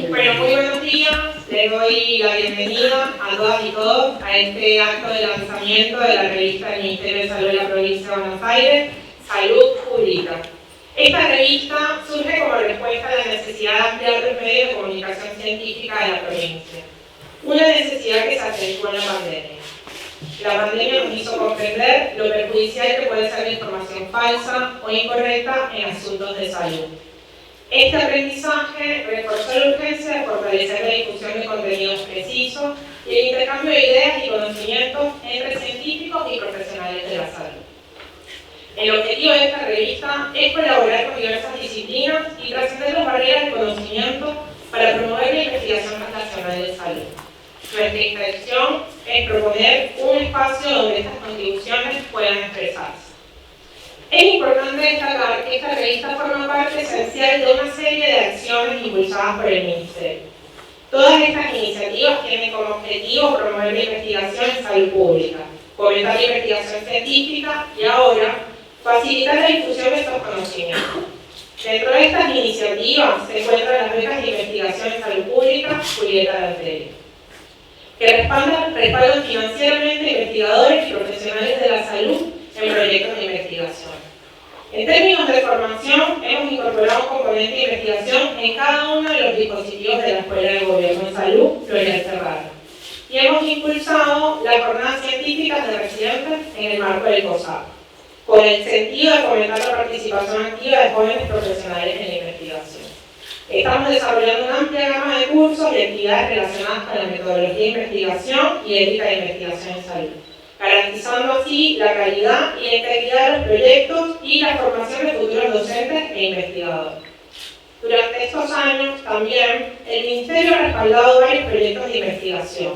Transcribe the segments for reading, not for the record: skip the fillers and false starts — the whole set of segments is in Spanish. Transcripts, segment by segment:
Bueno, muy buenos días. Les doy la bienvenida a todas y todos a este acto de lanzamiento de la revista del Ministerio de Salud de la Provincia de Buenos Aires, Salud Pública. Esta revista surge como respuesta a la necesidad de ampliar los medios de comunicación científica de la provincia. Una necesidad que se acentuó en la pandemia. La pandemia nos hizo comprender lo perjudicial que puede ser la información falsa o incorrecta en asuntos de salud. Este aprendizaje reforzó la urgencia de fortalecer la difusión de contenidos precisos y el intercambio de ideas y conocimientos entre científicos y profesionales de la salud. El objetivo de esta revista es colaborar con diversas disciplinas y trascender las barreras de conocimiento para promover la investigación translacional de salud. Nuestra intención es proponer un espacio donde estas contribuciones puedan expresarse. Es importante destacar que esta revista forma parte esencial de una serie de acciones impulsadas por el Ministerio. Todas estas iniciativas tienen como objetivo promover la investigación en salud pública, fomentar la investigación científica y ahora facilitar la difusión de estos conocimientos. Dentro de estas iniciativas se encuentran las becas de investigación en salud pública Julieta D'Alterio, que respaldan financieramente investigadores y profesionales de la salud en proyectos de investigación. En términos de formación, hemos incorporado un componente de investigación en cada uno de los dispositivos de la Escuela de Gobierno en Salud, Florial Ferrara, y hemos impulsado las jornadas científicas de residentes en el marco del COSAP, con el sentido de fomentar la participación activa de jóvenes profesionales en la investigación. Estamos desarrollando una amplia gama de cursos y actividades relacionadas con la metodología de investigación y ética de investigación en salud, garantizando así la calidad y la integridad de los proyectos y la formación de futuros docentes e investigadores. Durante estos años, también, el Ministerio ha respaldado varios proyectos de investigación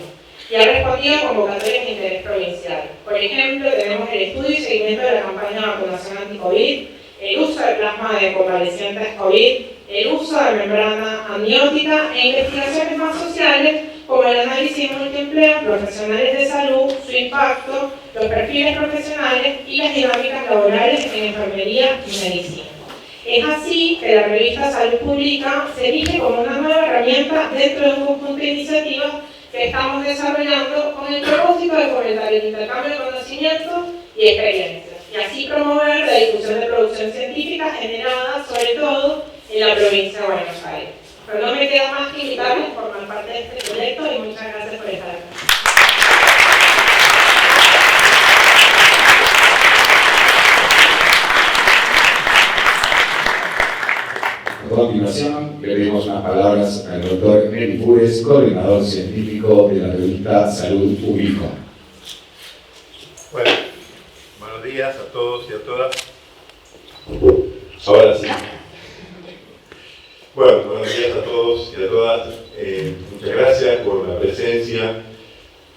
y ha respondido a convocatorias de interés provincial. Por ejemplo, tenemos el estudio y seguimiento de la campaña de vacunación anti-COVID, el uso de plasma de convalecientes COVID, el uso de membrana amniótica e investigaciones más sociales como el análisis multiempleo en profesionales de salud, su impacto, los perfiles profesionales y las dinámicas laborales en enfermería y medicina. Es así que la revista Salud Pública se erige como una nueva herramienta dentro de un conjunto de iniciativas que estamos desarrollando con el propósito de fomentar el intercambio de conocimientos y experiencias, y así promover la difusión de producción científica generada sobre todo en la provincia de Buenos Aires. Pero no me queda más que invitarles a formar parte de este proyecto y muchas gracias por estar acá. A continuación, le pedimos unas palabras al doctor Neri Pures, coordinador científico de la revista Salud Pública. Bueno, buenos días a todos y a todas. Ahora sí. Bueno, buenos días a todos y a todas. Muchas gracias por la presencia,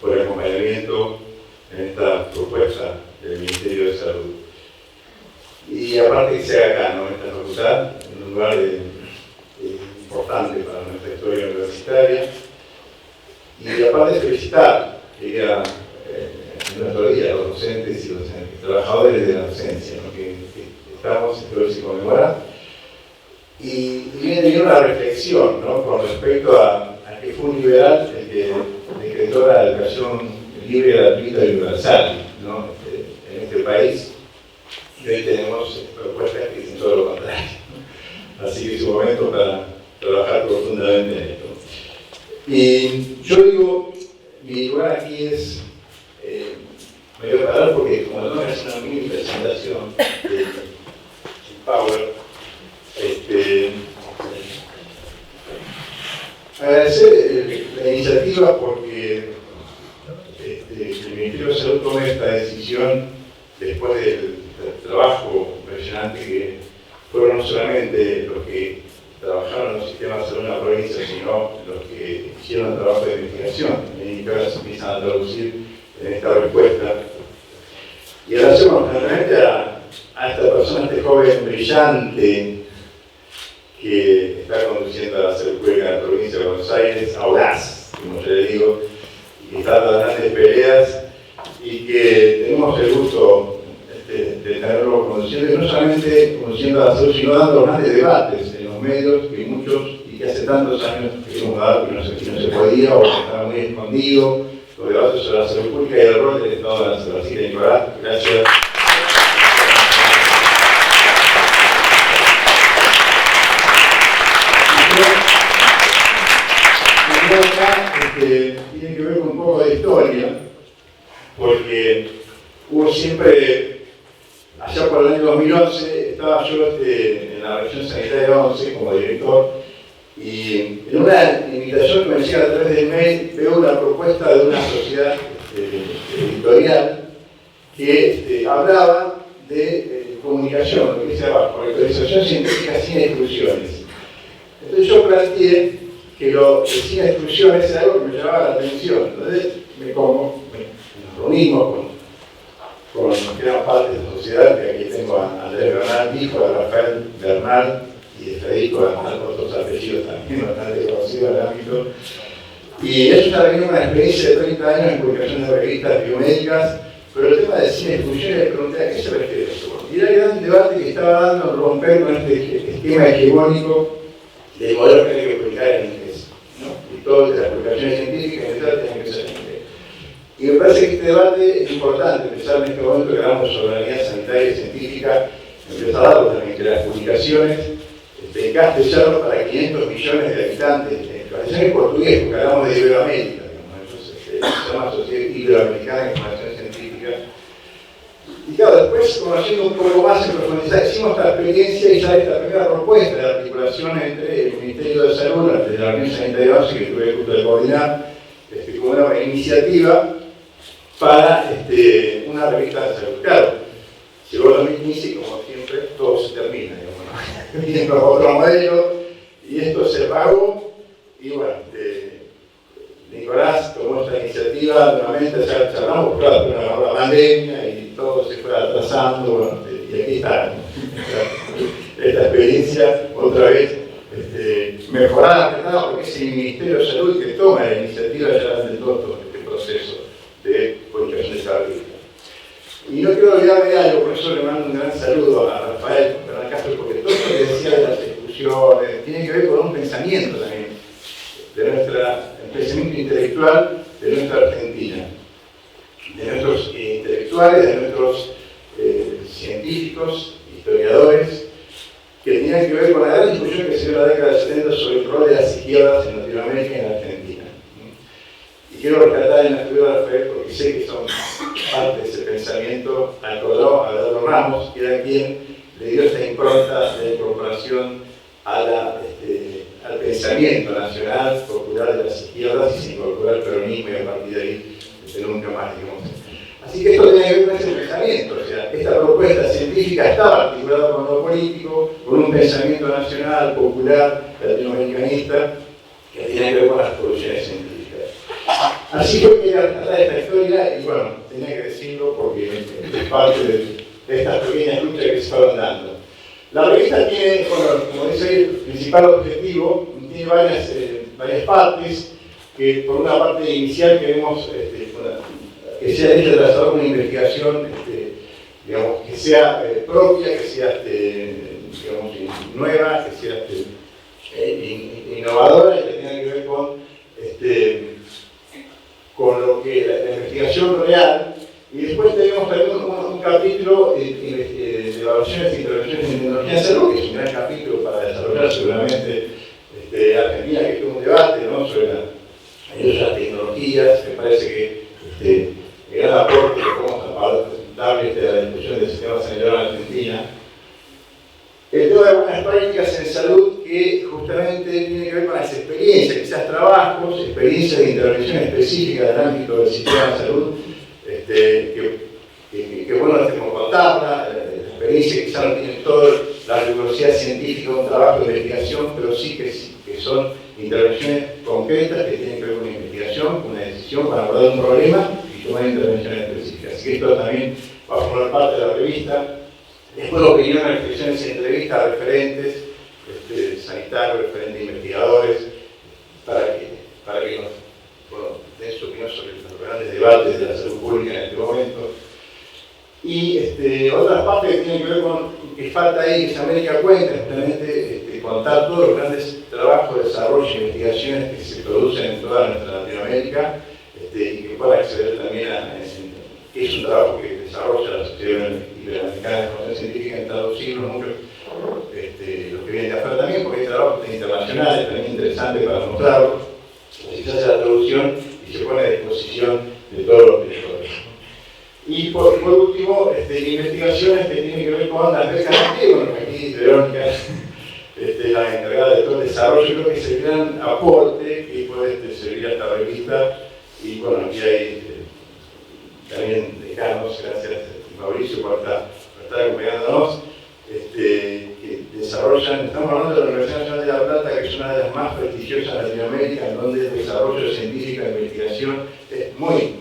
por el acompañamiento en esta propuesta del Ministerio de Salud. Y aparte que sea acá, ¿no? En esta facultad, en un lugar importante para nuestra historia universitaria. Y aparte felicitar, quería en nuestro día a los docentes y los trabajadores de la docencia, ¿no? que estamos, espero que se conmemora. Y viene una reflexión, ¿no? Con respecto a que fue un liberal el que decretó la educación libre, gratuita y universal, ¿no? En este país. Y hoy tenemos propuestas que dicen todo lo contrario, ¿no? Así que es un momento para trabajar profundamente en esto. Y yo digo, mi lugar aquí es, me voy a parar porque como no es una mini presentación de Power, agradecer la iniciativa porque el Ministerio de Salud tome esta decisión después del trabajo impresionante que fueron no solamente los que trabajaron en los sistemas de salud en la provincia, sino los que hicieron el trabajo de investigación y que ahora se empiezan a traducir en esta respuesta. Y agradecemos realmente a esta persona, este joven brillante que está conduciendo a la salud pública en la provincia de Buenos Aires, audaz, como yo le digo, y que está dando grandes peleas y que tenemos el gusto de tenerlo conduciendo, y no solamente conduciendo a la salud, sino dando grandes debates en los medios que muchos y que hace tantos años queríamos dar que no se podía o que estaba muy escondido, los debates sobre la salud pública y el rol del Estado de la salud. Así que, Nicolás, gracias. Tiene que ver con un poco de historia, porque hubo siempre, allá por el año 2011, estaba yo en la región sanitaria 11 como director, y en una invitación que me llega a través del mail veo una propuesta de una sociedad editorial que hablaba de comunicación, lo que dice abajo, actualización científica sin exclusiones. Entonces yo planteé que lo sin exclusiones era algo que me llamaba la atención. Entonces nos reunimos con los que eran parte de la sociedad, que aquí tengo a Andrés Bernal, hijo de Rafael Bernal, y de Federico Bernal, otros apellidos también bastante conocidos en el ámbito. Y ellos ya tenían una experiencia de 30 años en publicaciones de revistas biomédicas, pero el tema de sin exclusiones, le pregunté a qué se refiere eso. Y era el gran debate que estaba dando en romper con este esquema hegemónico del modelo que hay que publicar en inglés, ¿no? Y todas las publicaciones científicas en realidad tienen que ser en inglés. Y me parece que este debate es importante, empezar en este momento que hablamos de soberanía sanitaria y científica, empezar a darlo también, que las publicaciones en castellano para 500 millones de habitantes, en portugués, porque hablamos de Iberoamérica, entonces se llama Sociedad Iberoamericana de Información Científica. Y claro, después, conociendo un poco más en profundidad, hicimos esta experiencia y sale esta primera propuesta de articulación entre el Ministerio de Salud, la Región Sanitaria 11, que tuve el gusto de coordinar, como una iniciativa para una revista de salud. Claro, llegó el 2015 y como siempre todo se termina, digamos, vienen los otros modelos y esto se pagó y bueno, Nicolás tomó esta iniciativa nuevamente, ya charlamos, claro, pero la pandemia y todo se fue atrasando, bueno, y aquí está esta experiencia otra vez mejorada, porque es el Ministerio de Salud que toma la iniciativa ya de todo este proceso de publicación de esta revista. Y no quiero olvidarme de algo, por eso le mando un gran saludo a Rafael Bernal Castro, porque todo lo que decía de las exclusiones tiene que ver con un pensamiento también, de el pensamiento intelectual de nuestra Argentina, de nuestros intelectuales, de nuestros científicos, historiadores, que tenían que ver con la gran discusión que se dio en la década del 70 sobre el rol de las izquierdas en Latinoamérica y en Argentina. Y quiero rescatar en la figura de Rafael porque sé que son parte de ese pensamiento a Aldo Ramos, que era quien le dio esta impronta de incorporación al pensamiento nacional, popular de las izquierdas y se incorporó al peronismo y a partir de ahí nunca más, digamos. Así que esto tiene que ver con ese pensamiento, o sea, esta propuesta científica estaba articulada con lo político, con un pensamiento nacional, popular, latinoamericanista, que tiene que ver con las producciones científicas. Así fue que tratar esta historia, y bueno, tenía que decirlo porque es parte de estas pequeñas luchas que se fueron dando. La revista tiene, bueno, como dice ahí, el principal objetivo, tiene varias partes, que por una parte inicial queremos que sea hecha tras una investigación digamos, que sea propia, que sea digamos, nueva, que sea innovadora y que tenga que ver con lo que la investigación real. Y después tenemos también un capítulo de evaluaciones e intervenciones en tecnología de salud, que es un gran capítulo para desarrollar seguramente Argentina, que tuvo un debate, ¿no?, sobre las tecnologías. Me parece que el gran aporte que podemos darle a la discusión del sistema sanitario en Argentina. El tema de buenas prácticas en salud, que justamente tiene que ver con las experiencias, quizás trabajos, experiencias de intervención específica del ámbito del sistema de salud, que bueno, tenemos que contarla, la experiencia que quizás no tiene toda la rigurosidad científica de un trabajo de investigación, pero sí que son intervenciones concretas que tienen que ver con una investigación, con una decisión para abordar un problema y tomar intervenciones específicas. Así que esto también va a formar parte de la revista. Después opiniones, reflexiones y entrevistas a referentes sanitarios, referentes investigadores, para que nos den su opinión sobre los grandes debates de la salud pública en este momento. Y otras partes que tienen que ver con que falta ahí, que se América cuenta, justamente contar todo investigaciones que se producen en toda nuestra Latinoamérica y que pueda acceder también a que es un trabajo que desarrolla la Sociedad Iberoamericana de Formación Científica en traducirlo mucho, los que vienen de afuera también, porque hay trabajos internacionales también interesantes para mostrarlos, así se hace la traducción y se pone a disposición de todos los lectores. Y por último, investigaciones que tienen que ver con las becas antiguas, bueno, aquí Verónica, la encargada de todo el desarrollo, creo que es el gran aporte que puede servir a esta revista. Y bueno, aquí hay también decanos, gracias Mauricio por estar acompañándonos, que desarrollan, estamos hablando de la Universidad Nacional de La Plata, que es una de las más prestigiosas de Latinoamérica, en donde el desarrollo científico e investigación es muy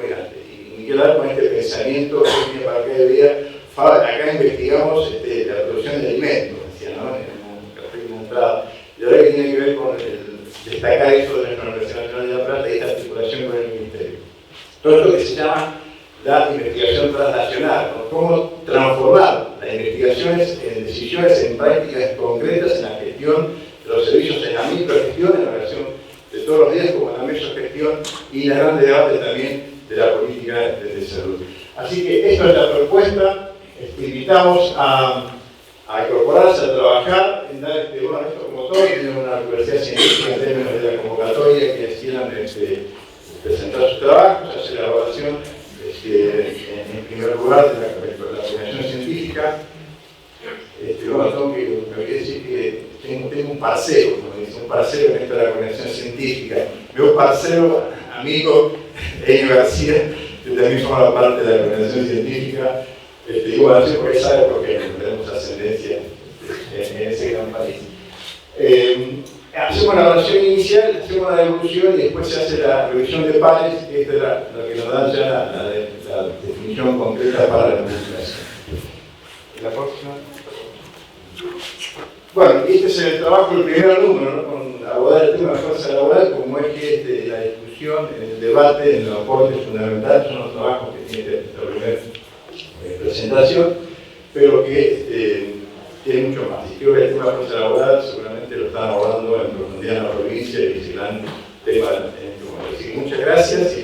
grande. Y que dar con este pensamiento que tiene para acá de vida, acá investigamos la producción de alimentos, decía, ¿no? En una entrada. Y ahora que tiene que ver con destacar eso de nuestra Universidad Nacional de La Plata y esta articulación con el Ministerio. Todo esto que se llama la investigación transnacional, ¿no? Cómo transformar las investigaciones en decisiones, en prácticas concretas en la gestión de los servicios, en la microgestión, en la relación de todos los días, como en la mesogestión y la gran debate también de la política de salud. Así que esta es la propuesta. Invitamos a incorporarse, a trabajar, en dar bueno, esto como todo, tiene una universidad científica en términos de la convocatoria que quieran presentar sus trabajos, hacer la evaluación en primer lugar de la coordinación científica. Bueno, tengo que decir que tengo un parcero, como dice, un parcero en esto de la coordinación científica. Veo un parcero, amigo, Enio García, que también forma parte de la coordinación científica. Y bueno, sí, porque sabe por qué tenemos ascendencia en ese gran país. Hacemos la evaluación inicial, hacemos la devolución y después se hace la revisión de pares, que esta es lo que nos da ya la definición concreta para la investigación. La próxima. Bueno, este es el trabajo del primer alumno, ¿no? Con abordar el tema de fuerza laboral, como es que la discusión, el debate, en los aportes fundamentales son los trabajos que tiene esta primera presentación, pero que tiene mucho más. Y creo que el tema de fuerza laboral seguramente lo están abordando en profundidad en la provincia y es el gran tema en este momento. Así que muchas gracias.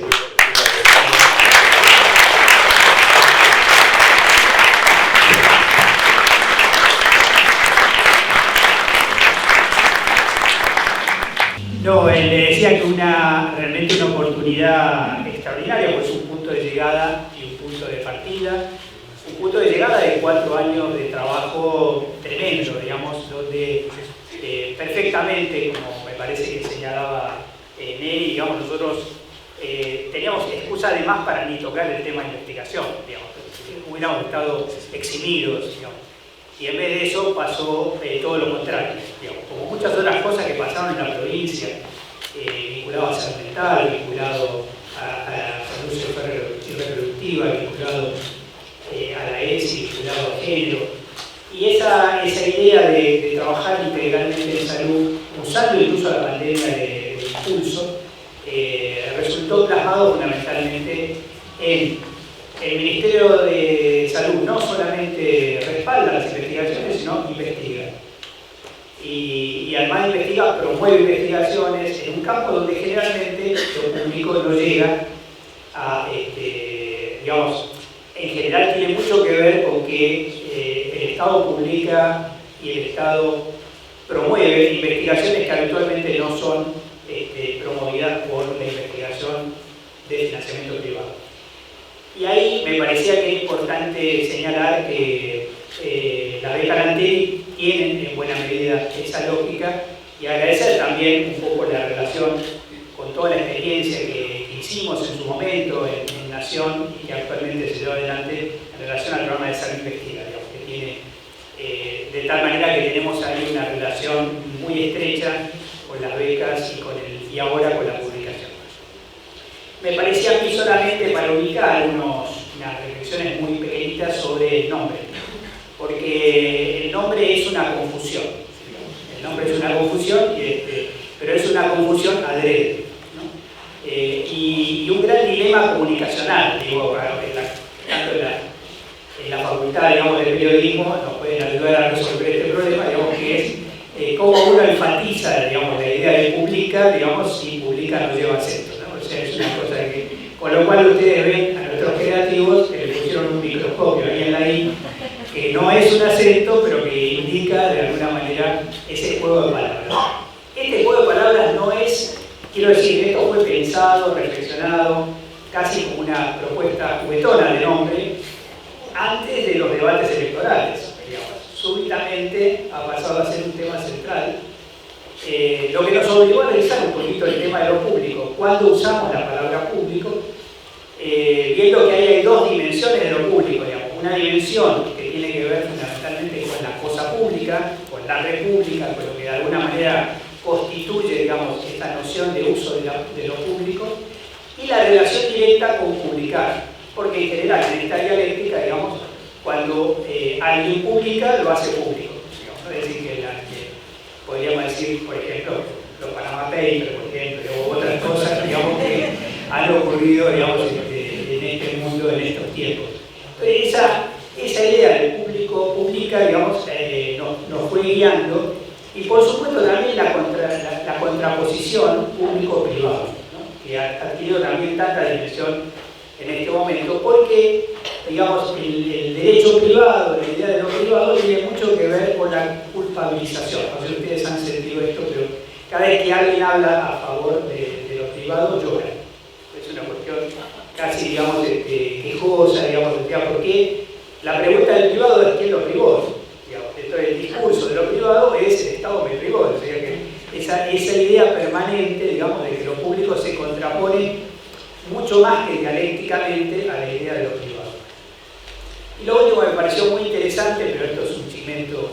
No, le decía que realmente una oportunidad extraordinaria, pues un punto de llegada y un punto de partida. Un punto de llegada de 4 años de trabajo tremendo, digamos, donde perfectamente, como me parece que señalaba Neri, digamos, nosotros teníamos excusa además para ni tocar el tema de investigación, digamos, hubiéramos estado eximidos, digamos. Y en vez de eso pasó todo lo contrario, digamos, como muchas otras cosas que pasaron en la provincia, vinculado a salud mental, vinculado a la salud reproductiva, vinculado a la ESI, vinculado a género. Y esa idea de trabajar integralmente en salud, usando incluso la pandemia de impulso, resultó plasmado fundamentalmente en el Ministerio de Salud. No solamente respalda las investigaciones, sino investiga. Y además investiga, promueve investigaciones en un campo donde generalmente lo público no llega a, digamos, en general tiene mucho que ver con que el Estado publica y el Estado promueve investigaciones que habitualmente no son promovidas por la investigación de financiamiento privado. Y ahí me parecía que era importante señalar que la beca Lanteri tienen en buena medida esa lógica y agradecer también un poco la relación con toda la experiencia que hicimos en su momento en Nación y que actualmente se lleva adelante en relación al programa de Salud Investiga, digamos, que tiene de tal manera que tenemos ahí una relación muy estrecha con las becas y ahora con la publicación. Me parecía a mí solamente para ubicar unas reflexiones muy pequeñitas sobre el nombre, porque el nombre es una confusión. El nombre es una confusión, pero es una confusión adrede, ¿no? Y un gran dilema comunicacional, digo, tanto en la facultad, digamos, de periodismo nos pueden ayudar a resolver este problema, digamos, que es cómo uno enfatiza, digamos, la idea idea de publica, digamos, si publica no lleva acento, ¿no? O sea, es una cosa que... Con lo cual ustedes ven a nuestros creativos que le pusieron un microscopio ahí en la I, que no es un acento, pero que indica de alguna manera ese juego de palabras. Este juego de palabras no es, quiero decir, esto fue pensado, reflexionado, casi como una propuesta juguetona de nombre, antes de los debates electorales, digamos. Súbitamente ha pasado a ser un tema central, lo que nos obligó a revisar un poquito el tema de lo público. ¿Cuándo usamos la palabra público? Viendo que ahí hay dos dimensiones de lo público, digamos. Una dimensión que tiene que ver fundamentalmente con la cosa pública, con la república, con lo que de alguna manera constituye, digamos, esta noción de uso de lo público, y la relación directa con publicar, porque en general en esta dialéctica, digamos, cuando alguien publica, lo hace público, digamos. Es decir, que podríamos decir, por ejemplo, los Panama Papers, por ejemplo, o otras cosas, digamos, que han ocurrido, digamos, en este mundo, en estos tiempos. Entonces, esa idea del público publica, digamos, nos fue guiando, y por supuesto también la contraposición público-privado, ¿no? Que ha adquirido también tanta dimensión en este momento, porque, digamos, el derecho privado, la idea de lo privado, tiene mucho que ver con la culpabilización. No sé si ustedes han sentido esto, pero cada vez que alguien habla a favor de lo privado, llora. Es una cuestión casi, digamos, quejosa, digamos, porque la pregunta del privado es ¿quién lo privó? Digamos, entonces el discurso de lo privado es el Estado me privó. O sea que esa idea permanente, digamos, de que lo público se contrapone mucho más que dialécticamente a la idea de lo privado. Y lo último que me pareció muy interesante, pero esto es un segmento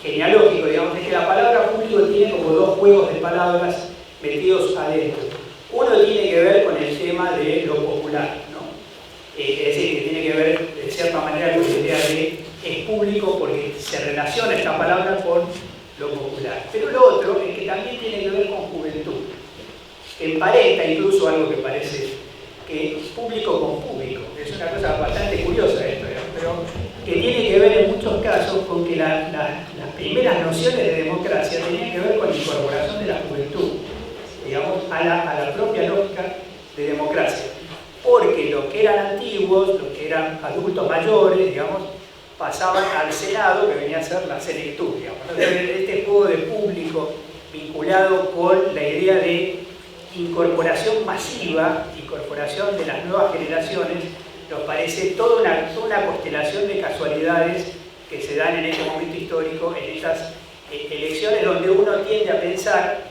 genealógico, digamos, es que la palabra público tiene como dos juegos de palabras metidos adentro. Uno tiene que ver con el tema de lo popular, ¿no? Es decir, que tiene que ver de cierta manera con la idea de es público porque se relaciona esta palabra con lo popular. Pero lo otro es que también tiene que ver con juventud. Emparenta incluso algo que parece que público con público. Es una cosa bastante curiosa esto, pero que tiene que ver en muchos casos con que las primeras nociones de democracia tenían que ver con la incorporación de la juventud, digamos, a la propia lógica de democracia. Porque los que eran antiguos, los que eran adultos mayores, digamos, pasaban al Senado, que venía a ser la senectud, digamos. Este juego de público vinculado con la idea de incorporación masiva, incorporación de las nuevas generaciones, nos parece toda una constelación de casualidades que se dan en este momento histórico, en estas elecciones donde uno tiende a pensar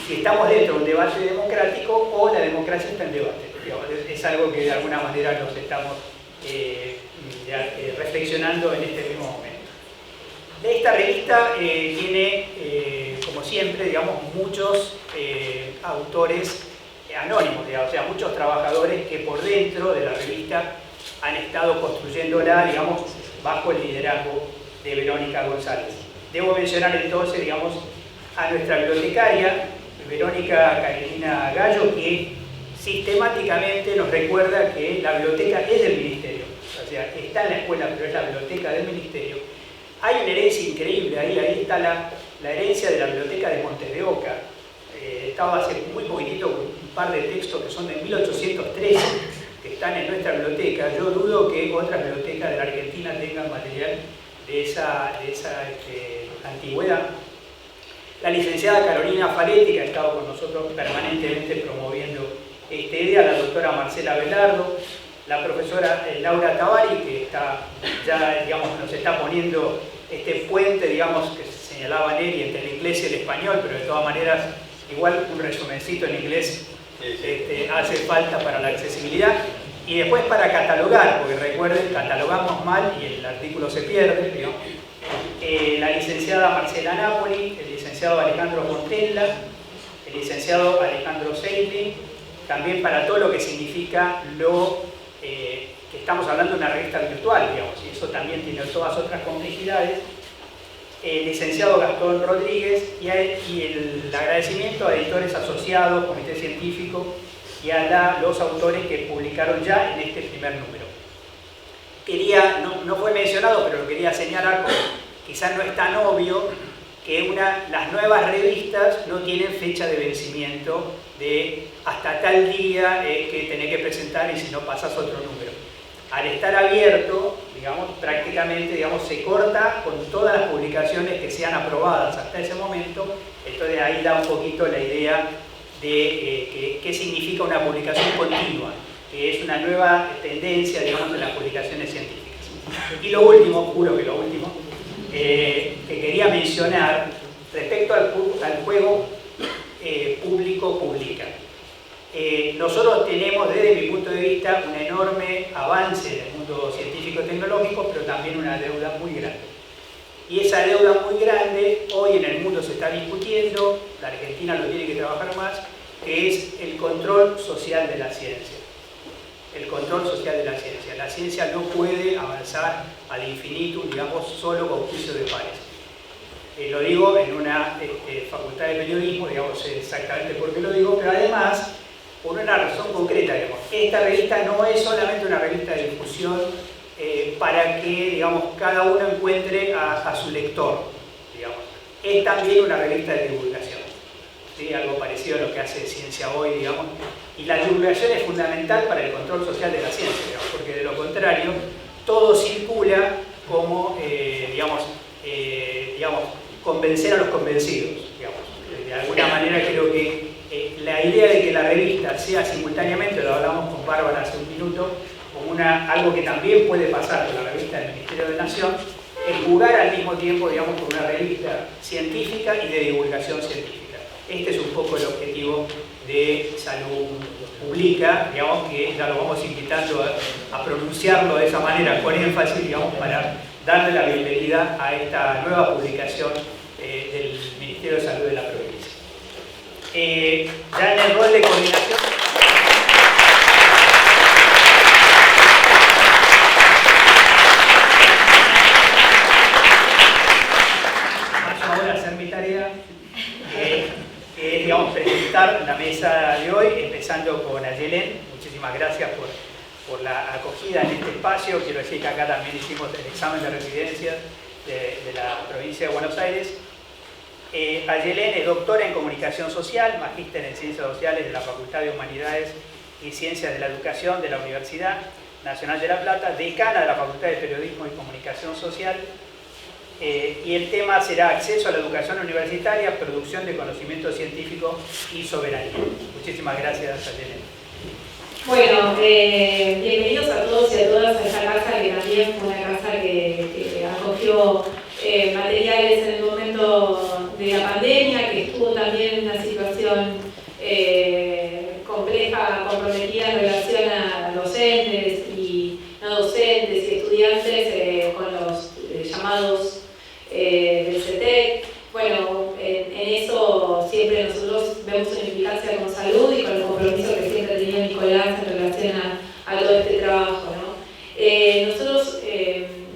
si estamos dentro de un debate democrático o la democracia está en debate. Digamos, es algo que de alguna manera nos estamos reflexionando en este mismo momento. Esta revista tiene, como siempre, digamos, muchos autores anónimos, digamos, o sea, muchos trabajadores que por dentro de la revista han estado construyéndola, digamos, bajo el liderazgo de Verónica González. Debo mencionar entonces, digamos, a nuestra bibliotecaria, Verónica Carolina Gallo, que sistemáticamente nos recuerda que la biblioteca es del Ministerio, o sea, está en la escuela, pero es la biblioteca del Ministerio. Hay una herencia increíble, ahí está la herencia de la biblioteca de Montes de Oca. Estaba hace muy poquitito un par de textos que son de 1813, que están en nuestra biblioteca. Yo dudo que otras bibliotecas de la Argentina tengan material de esa antigüedad. La licenciada Carolina Faletti, que ha estado con nosotros permanentemente promoviendo esta idea, la doctora Marcela Velardo, la profesora Laura Tavari, que está ya, digamos, nos está poniendo este puente, digamos, que señalaba Nelly entre el inglés y el español, pero de todas maneras, igual un resumencito en inglés hace falta para la accesibilidad. Y después para catalogar, porque recuerden, catalogamos mal y el artículo se pierde, digamos. La licenciada Marcela Napoli, el licenciado Alejandro Montella, el licenciado Alejandro Seidlin, también para todo lo que significa que estamos hablando de una revista virtual, digamos, y eso también tiene todas otras complejidades. El licenciado Gastón Rodríguez y el agradecimiento a editores asociados, comité científico y a los autores que publicaron ya en este primer número. No fue mencionado, pero lo quería señalar porque quizás no es tan obvio, que las nuevas revistas no tienen fecha de vencimiento de hasta tal día que tenés que presentar y si no pasas otro número. Al estar abierto, digamos, prácticamente digamos, se corta con todas las publicaciones que sean aprobadas hasta ese momento, entonces ahí da un poquito la idea de qué significa una publicación continua, que es una nueva tendencia, digamos, de las publicaciones científicas. Y lo último, juro que lo último, que quería mencionar respecto al juego público-pública. Nosotros tenemos, desde mi punto de vista, un enorme avance en el mundo científico-tecnológico, pero también una deuda muy grande. Y esa deuda muy grande, hoy en el mundo se está discutiendo, la Argentina lo tiene que trabajar más, que es el control social de la ciencia. El control social de la ciencia. La ciencia no puede avanzar al infinito, digamos, solo con juicio de pares. Lo digo en una facultad de periodismo, digamos, sé exactamente por qué lo digo, pero además, por una razón concreta, digamos. Esta revista no es solamente una revista de difusión para que, digamos, cada uno encuentre a su lector, digamos. Es también una revista de divulgación. ¿Sí? Algo parecido a lo que hace Ciencia Hoy, digamos. Y la divulgación es fundamental para el control social de la ciencia, digamos, porque de lo contrario, todo circula como, digamos, convencer a los convencidos, digamos. De alguna manera creo que la idea de que la revista sea simultáneamente, lo hablamos con Bárbara hace un minuto, como algo que también puede pasar con la revista del Ministerio de Nación, es jugar al mismo tiempo, digamos, con una revista científica y de divulgación científica. Este es un poco el objetivo de Salud Pública, digamos, que ya lo vamos invitando a pronunciarlo de esa manera, con énfasis, digamos, para darle la bienvenida a esta nueva publicación del Ministerio de Salud de la provincia. Ya en el rol de coordinación... Paso ahora a hacer mi tarea, que es, digamos, presentar la mesa de hoy, empezando con Ayelen. Muchísimas gracias por la acogida en este espacio. Quiero decir que acá también hicimos el examen de residencia de la provincia de Buenos Aires. Ayelen es doctora en Comunicación Social, magíster en Ciencias Sociales de la Facultad de Humanidades y Ciencias de la Educación de la Universidad Nacional de La Plata, decana de la Facultad de Periodismo y Comunicación Social, y el tema será acceso a la educación universitaria, producción de conocimiento científico y soberanía. Muchísimas gracias, Ayelen. Bueno, bienvenidos a todos y a todas a esta casa, que también fue una casa que acogió materiales en el momento de la pandemia, que estuvo también en una situación compleja, comprometida en relación a docentes y no docentes y estudiantes con los llamados del CETEC. Bueno, en eso siempre nosotros vemos una implicancia con salud y con el compromiso que siempre tenía Nicolás en relación a todo este trabajo, ¿no? Nosotros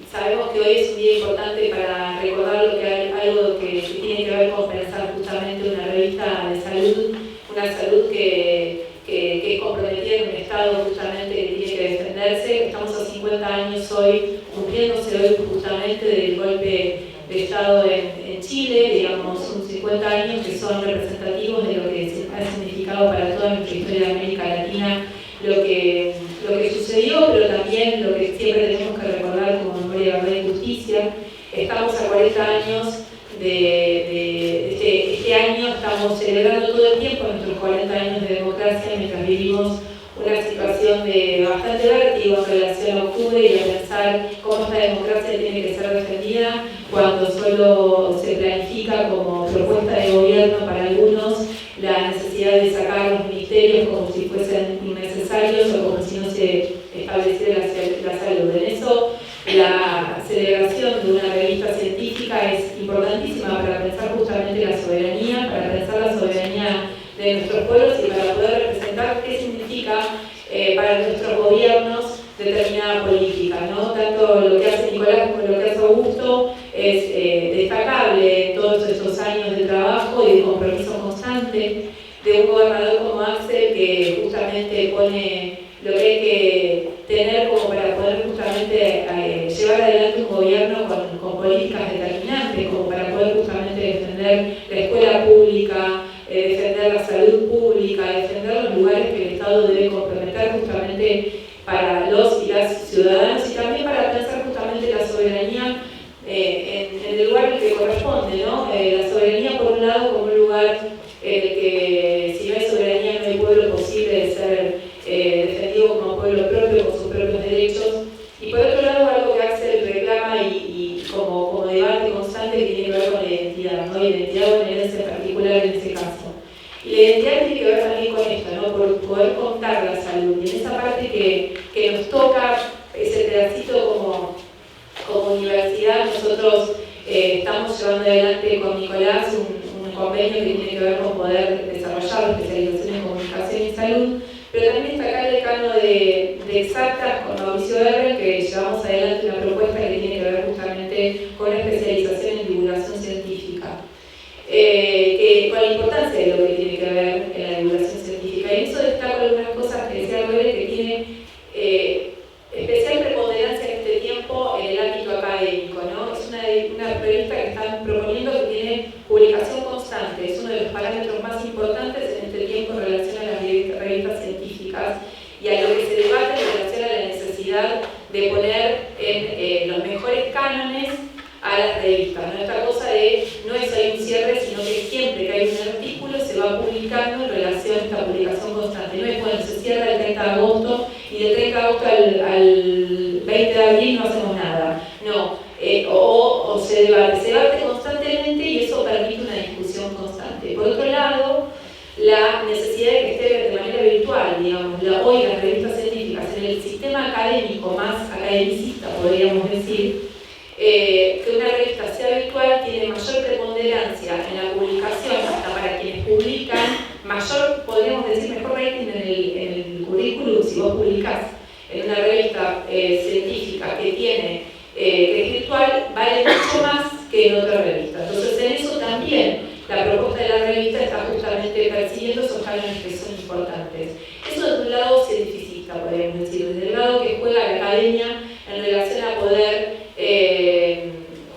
sabemos que hoy es un día importante para recordar algo que tiene que ver con pensar justamente una revista de salud, una salud que es comprometida en un Estado justamente que tiene que defenderse. Estamos a 50 años hoy, cumpliéndose hoy justamente del golpe de Estado en Chile, digamos, unos 50 años que son representativos de lo que ha significado para toda nuestra historia de América Latina lo que sucedió, pero también lo que siempre tenemos que recordar como memoria, verdad y justicia. Estamos a 40 años de este año, estamos celebrando todo el tiempo nuestros 40 años de democracia mientras vivimos una situación de bastante vértigo en relación a octubre y a pensar cómo esta democracia tiene que ser defendida cuando solo se planifica como propuesta de gobierno para algunos la necesidad de sacar los ministerios como si fuesen innecesarios o como si no se estableciera la salud. En eso la celebración de una revista científica es importantísima para pensar justamente la soberanía, para pensar la soberanía de nuestros pueblos y para poder representar qué significa para nuestros gobiernos determinada política, ¿no? Tanto lo que hace Nicolás como lo que hace Augusto es destacable en todos estos años de trabajo y de compromiso constante de un gobernador como Axel, que justamente pone lo que hay que tener como para poder justamente llevar adelante un gobierno con políticas determinadas determinantes como para poder justamente defender la escuela pública, defender la salud pública, defender los lugares que el Estado debe comprometer justamente para los y las ciudadanos, y también para pensar justamente la soberanía en el lugar que corresponde, ¿no? La soberanía por un lado como un lugar que si no hay soberanía no hay pueblo posible de ser defendido como pueblo propio, con sus propios derechos, y por otro lado algo que Axel reclama y como debate constante que tiene que ver con la identidad, ¿no? Identidad bonaerense en particular en este caso. Y la identidad tiene que ver también con esto, ¿no? Por poder contar la salud, y en esa parte que nos toca ese pedacito como universidad, nosotros estamos llevando adelante con Nicolás un convenio que tiene que ver con poder desarrollar especialización en comunicación y salud, pero también está acá el decano de Exactas con Mauricio R, que llevamos adelante una propuesta que tiene que ver justamente con la especialización en divulgación científica, con la importancia de lo que tiene que ver en la divulgación científica. Y eso destaco algunas cosas que decía Rebe, que tiene especial preponderancia en este tiempo en el ámbito académico, ¿no? Es una revista que están proponiendo que tiene publicación constante, es uno de los parámetros más importantes en este tiempo en relación a las revistas científicas y a lo que se debate en relación a la necesidad de poner en los mejores cánones a las revistas, ¿no? Esta cosa de no es ahí un cierre, sino que siempre que hay un artículo se va publicando en relación a esta publicación constante. No es cuando se cierra el 30 de agosto y del 30 de agosto al 20 de abril no hacemos nada. No, o se debate constantemente y eso permite una discusión constante. Por otro lado, la necesidad de que esté de manera virtual, digamos, hoy las revistas científicas en el sistema académico más academicista, podríamos decir, que una revista sea virtual tiene mayor preponderancia en la publicación, hasta para quienes publican, mayor, podríamos decir, mejor rating en el currículum si vos publicás en una revista científica que es virtual, vale mucho más que en otra revista. Entonces en eso también la propuesta de la revista está justamente persiguiendo esos cánones que son importantes. Eso desde un lado cientificista, podríamos decir, desde el lado que juega la academia en relación a poder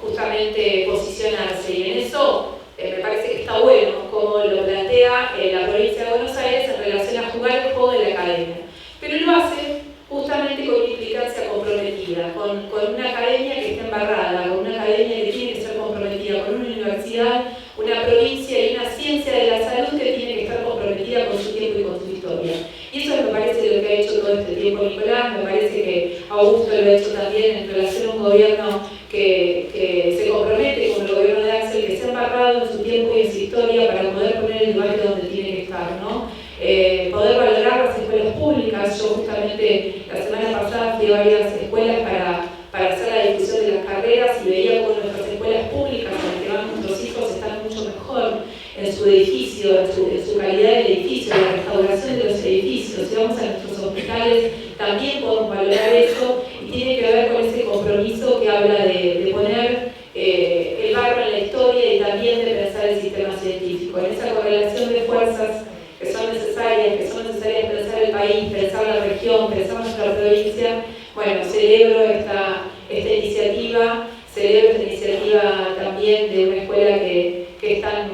justamente posicionarse, y en eso me parece que está bueno como lo plantea la provincia de Buenos Aires en relación a jugar el juego de la academia, pero lo hace justamente con una implicancia comprometida, con una academia que está embarrada, con una academia que tiene que ser comprometida, con una universidad, una provincia y una ciencia de la salud que tiene que estar comprometida con su tiempo y con su historia. Y eso me parece lo que ha hecho todo este tiempo Nicolás, me parece que Augusto lo ha hecho también en relación a un gobierno que se compromete con el gobierno de Axel, que se ha embarrado en su tiempo y en su historia para poder poner el debate donde tiene que estar, ¿no? Poder valorar las escuelas públicas. Yo justamente la semana pasada fui a varias escuelas para hacer la discusión de las carreras y veía cómo nuestras escuelas públicas en las que van nuestros hijos están mucho mejor en su edificio, en su calidad del edificio, en la restauración de los edificios. Si vamos a nuestros hospitales también podemos valorar eso, y tiene que ver con ese compromiso que habla de poner el barro en la historia y también de pensar el sistema científico, en esa correlación de fuerzas que son necesarias pensar el país, pensar la región, pensar nuestra provincia. Bueno, celebro esta iniciativa también de una escuela que está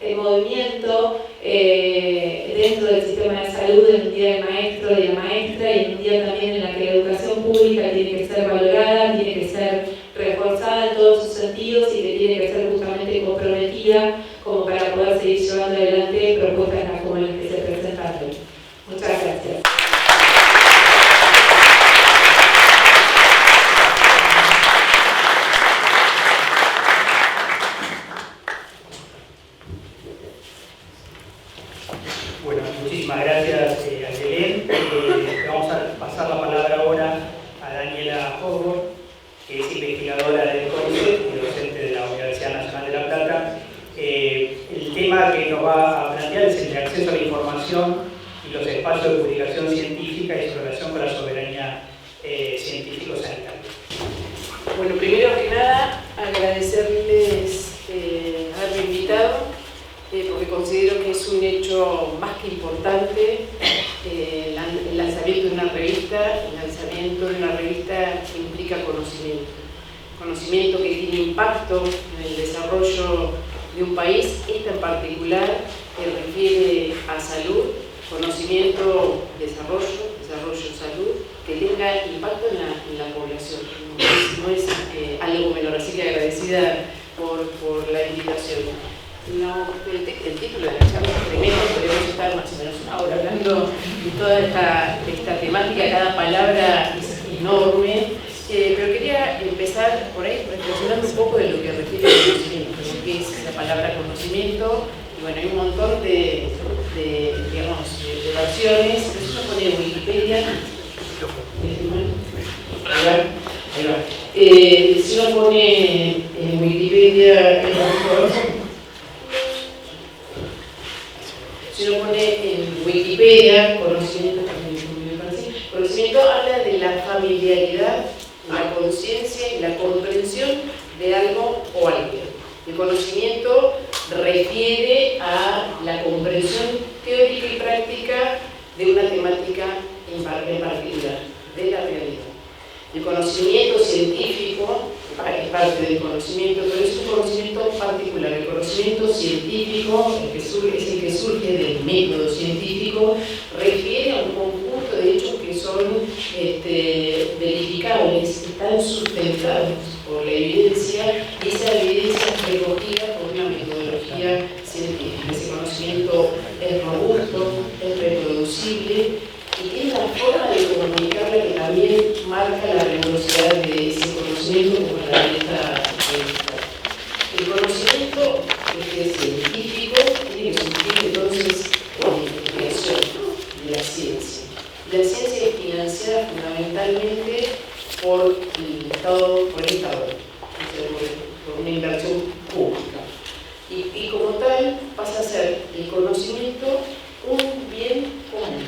en movimiento dentro del sistema de salud, en un día del maestro y de la maestra, y en un día también en la que la educación pública tiene que ser valorada, tiene que ser reforzada en todos sus sentidos y que tiene que ser justamente comprometida como para poder seguir llevando adelante propuestas como las que se presentan hoy. Muchas gracias. Bueno, muchísimas gracias a Yelén. Vamos a pasar la palabra ahora a Daniela Howard, que es investigadora del CONICET y docente de la Universidad Nacional de La Plata. El tema que nos va a plantear es el acceso a la información y los espacios de publicación científica y su relación con la soberanía científico-sanitaria. Bueno, primero que nada, agradecerles haberme invitado, porque considero que es un hecho más que importante el lanzamiento de una revista. El lanzamiento de una revista implica conocimiento conocimiento que tiene impacto en el desarrollo de un país. Esta en particular refiere a salud, conocimiento, desarrollo, salud, que tenga impacto en la población. No es algo menor, así que agradecida por la invitación. No, el título de la charla es tremendo, podríamos estar más o menos una hora hablando de toda esta temática, cada palabra es enorme, pero quería empezar por ahí reflexionando un poco de lo que refiere al conocimiento, lo que es la palabra conocimiento. Y bueno, hay un montón de versiones, pero si uno pone en Wikipedia, si uno pone en Wikipedia conocimiento habla de la familiaridad, la conciencia y la comprensión de algo o alguien. El conocimiento refiere a la comprensión teórica y práctica de una temática en particular, de la realidad. El conocimiento científico es parte del conocimiento, pero es un conocimiento particular. El conocimiento científico, es el que surge del método científico, refiere a un conjunto de hechos que son verificables, están sustentados por la evidencia, y esa evidencia es recogida por una metodología científica. Ese conocimiento es robusto, es reproducible, y tiene una forma de comunicarla que también marca la rigurosidad de ese conocimiento como la dieta. El conocimiento que es científico tiene que surgir entonces con la investigación de la ciencia. La ciencia es financiada fundamentalmente por el Estado, por una inversión pública. Y como tal pasa a ser el conocimiento un bien común.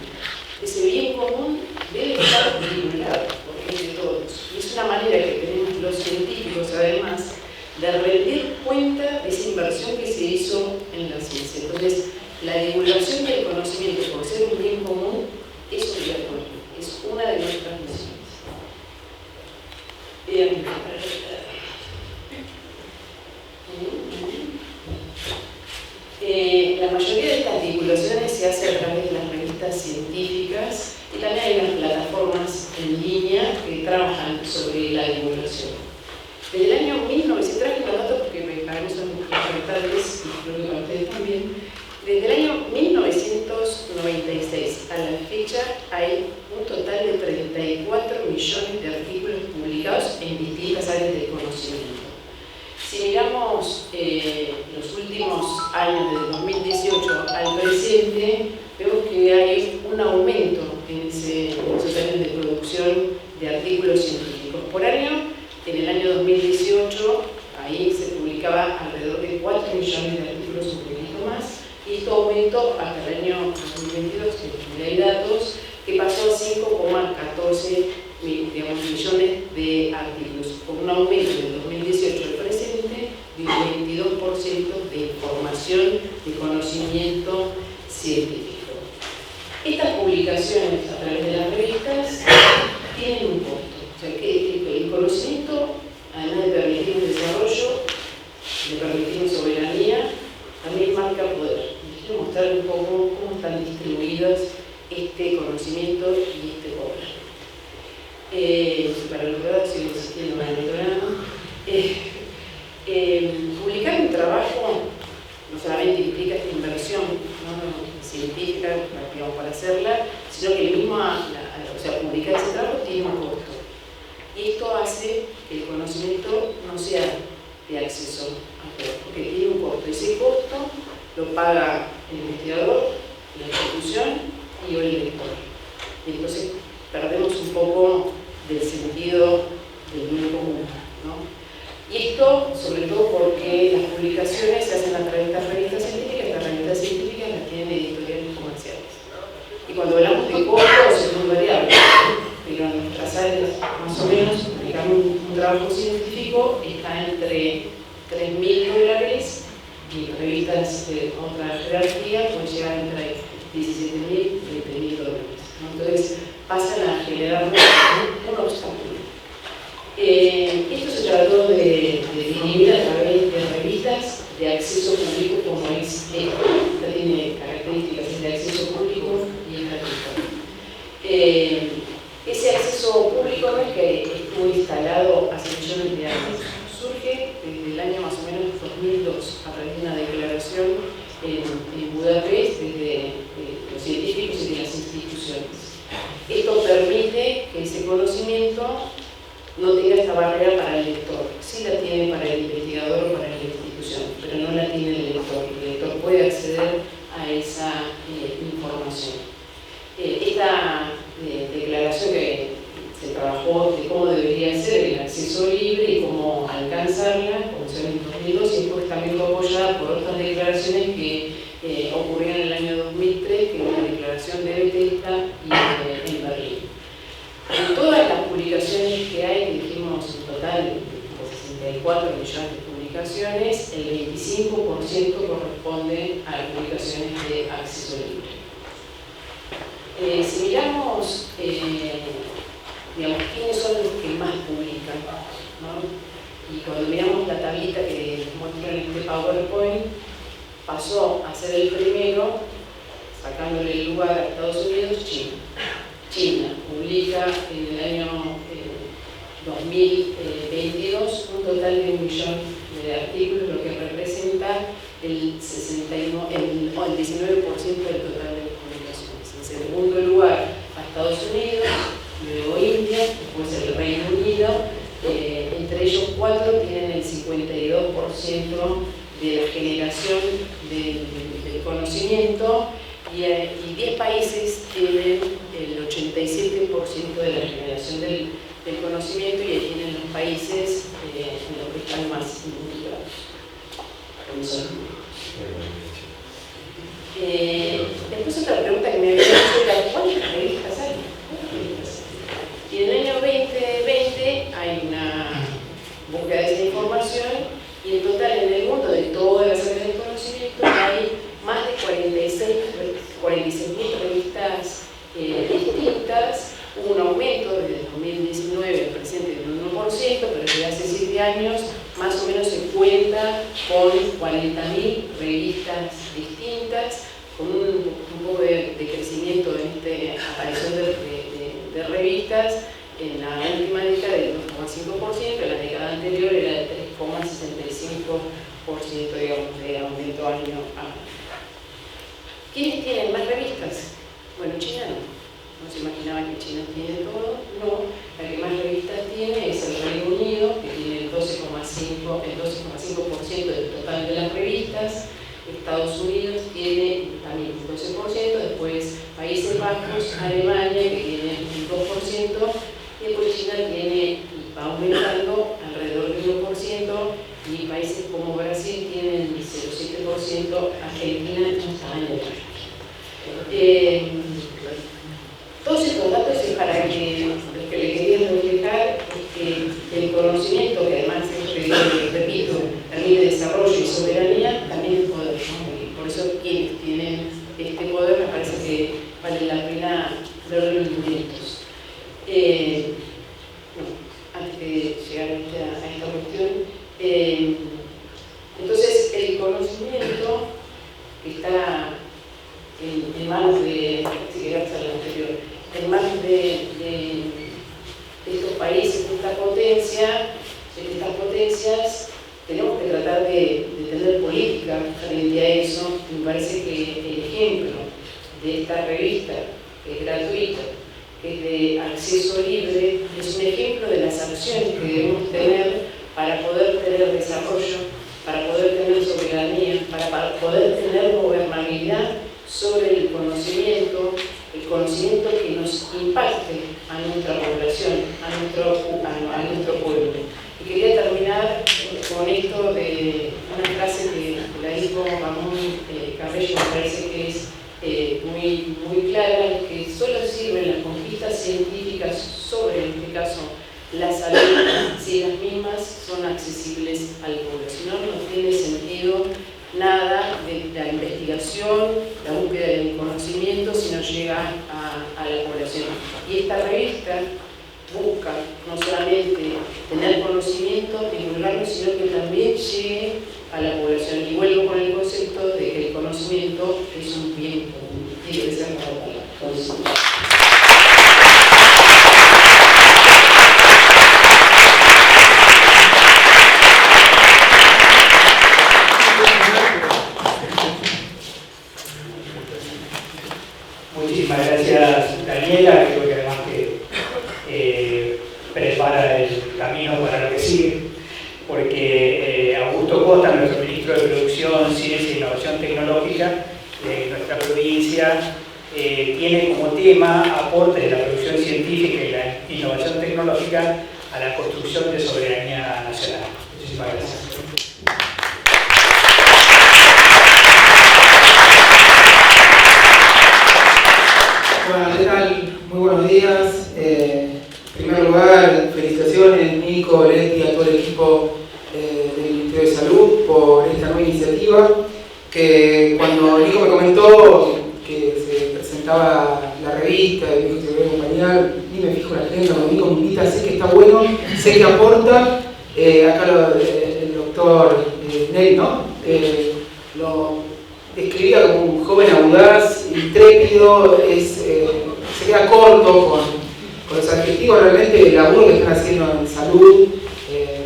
Ese bien común debe estar vinculado, porque es de todos. Y es una manera que tenemos los científicos, además, de rendir cuenta de esa inversión que se hizo en la ciencia. Entonces, la divulgación del conocimiento, por ser un bien común, es obligatoria, es una de nuestras misiones. La mayoría de estas divulgaciones se hace a través de las revistas científicas y también hay unas plataformas en línea que trabajan sobre la divulgación. Desde el año 1900, traje una nota porque me parece fundamentales y creo que para ustedes también. Desde el año 1996 a la fecha hay un total de 34 millones de artículos publicados en distintas áreas del conocimiento. Si miramos los últimos años, desde 2018 al presente, vemos que hay un aumento en esos años de producción de artículos científicos. Por año, en el año 2018, ahí se publicaba alrededor de 4 millones de artículos, un poquito más, y esto aumentó hasta el año 2022, que hay datos, que pasó a 5,14 millones de artículos, con un aumento del 2018 al presente de un 22% de información, de conocimiento científico. Estas publicaciones a través de las revistas tienen un costo. O sea, que el conocimiento, además de permitir un desarrollo, de permitir soberanía, también marca poder. Les quiero mostrar un poco cómo están distribuidos este conocimiento y este poder. Para lograr, sigo insistiendo en el programa, publicar un trabajo no solamente implica esta inversión científica para hacerla, sino que publicar ese trabajo tiene un costo. Y esto hace que el conocimiento no sea de acceso a todos, porque tiene un costo. Ese costo lo paga el investigador, la institución y el lector. Y entonces perdemos un poco del sentido del bien común, ¿no? Y esto, sobre todo porque las publicaciones se hacen a través de estas revistas científicas, las revistas científicas las tienen editoriales comerciales. Y cuando hablamos de costos es muy variable, pero en nuestras áreas, más o menos, publicar un trabajo científico está entre $3.000 y revistas de otra jerarquía pueden llegar entre $17.000 y $20.000, ¿no? Entonces pasan a generar un obstáculo. Esto se trató de distribuir a través de revistas de acceso público como es esta. Esta tiene características de acceso público y es gratuito. Ese acceso público no es que estuvo instalado hace millones de años, surge desde el año más o menos 2002 a través de una declaración en Budapest desde los científicos y de las instituciones. Esto permite que ese conocimiento no tenga esta barrera para el lector. Sí la tiene para el investigador o para la institución, pero no la tiene el lector. El lector puede acceder a esa información. Esta declaración que se trabajó de cómo debería ser el acceso libre y cómo alcanzarla, comenzó en 2002 y después también fue apoyada por otras declaraciones que ocurrieron en el año 2003, que es la declaración de Bethesda y en Berlín. En todas las publicaciones que hay, dijimos en total de 64 millones de publicaciones, el 25% corresponde a las publicaciones de acceso libre. Si miramos, digamos, quiénes son los que más publican, ¿no? Y cuando miramos la tablita que les muestro en este PowerPoint, pasó a ser el primero, sacándole el lugar a Estados Unidos, China. China publica en el año 2022 un total de 1 millón de artículos, lo que representa el 19% del total de publicaciones. En segundo lugar a Estados Unidos, luego India, después el Reino Unido. Entre ellos 4 tienen el 52% de la generación del conocimiento y 10 países tienen el 87% de la generación del conocimiento y ahí tienen los países en los que están más involucrados. Después otra pregunta que me había hecho era ¿cuántas revistas hay? Y en el año 2020 hay una búsqueda de esa información y en total en el mundo de todas las áreas del conocimiento hay más de 46.000 revistas distintas. Hubo un aumento desde el 2019 al presente de un 1%, pero desde hace 7 años más o menos se cuenta con 40.000 revistas distintas, con un poco de crecimiento en esta aparición de revistas. En la última década del 2,5%, en la década anterior era del 3,65%, digamos, de aumento año a año. ¿Quiénes tienen más revistas? Bueno, China no. No se imaginaba que China tiene todo. No, la que más revistas tiene es el Reino Unido, que tiene el 12,5% del total de las revistas. Estados Unidos tiene también un 12%, después Países Bajos, Alemania, que tiene un 2%, y después China tiene, va aumentando alrededor del 1%, y países como Brasil tienen el 0,7%, Argentina no está en el todos estos datos es para que lo que le quería reflejar es que el conocimiento, que además es, repito, también de desarrollo y soberanía, también es poder, ¿no? Y por eso quienes tienen este poder me parece que vale la pena ver los argumentos. Antes de llegar a esta cuestión, entonces el conocimiento que está en manos de, si querés hacer lo anterior, en manos de estos países, de estas potencias, tenemos que tratar de tener política frente a eso. Me parece que el ejemplo de esta revista, que es gratuita, que es de acceso libre, es un ejemplo de las acciones que debemos tener para poder tener desarrollo, para poder tener soberanía, para poder tener gobernabilidad sobre el conocimiento que nos impacte a nuestra población, a nuestro pueblo. Y quería terminar con esto de una frase que la dijo Ramón Carrillo, me parece que es muy clara, que solo sirven las conquistas científicas sobre, en este caso, la salud, si las mismas son accesibles al pueblo. Si no, no tiene sentido nada de la investigación, la búsqueda del conocimiento si no llega a la población. Y esta revista busca no solamente tener conocimiento, divulgarlo, sino que también llegue a la población. Y vuelvo con el concepto de que el conocimiento es un bien común, tiene que ser para Muchísimas gracias, Daniela, creo que además que prepara el camino para lo que sigue, porque Augusto Costa, nuestro ministro de Producción, Ciencia e Innovación Tecnológica de nuestra provincia, tiene como tema aportes de la producción científica y la innovación tecnológica a la construcción de soberanía nacional. Muchísimas gracias. Hola, ¿qué tal? Muy buenos días. En primer lugar, felicitaciones Nico, Leti y a todo el equipo del Ministerio de Salud por esta nueva iniciativa, que cuando Nico me comentó que se presentaba la revista y me dijo que se iba a acompañar, ni me fijo en la agenda, cuando Nico me invita, sé que está bueno, sé que aporta. Acá el doctor Ney, ¿no? Lo describía como un joven audaz, intrépido, se queda corto con los adjetivos. Realmente el laburo que están haciendo en salud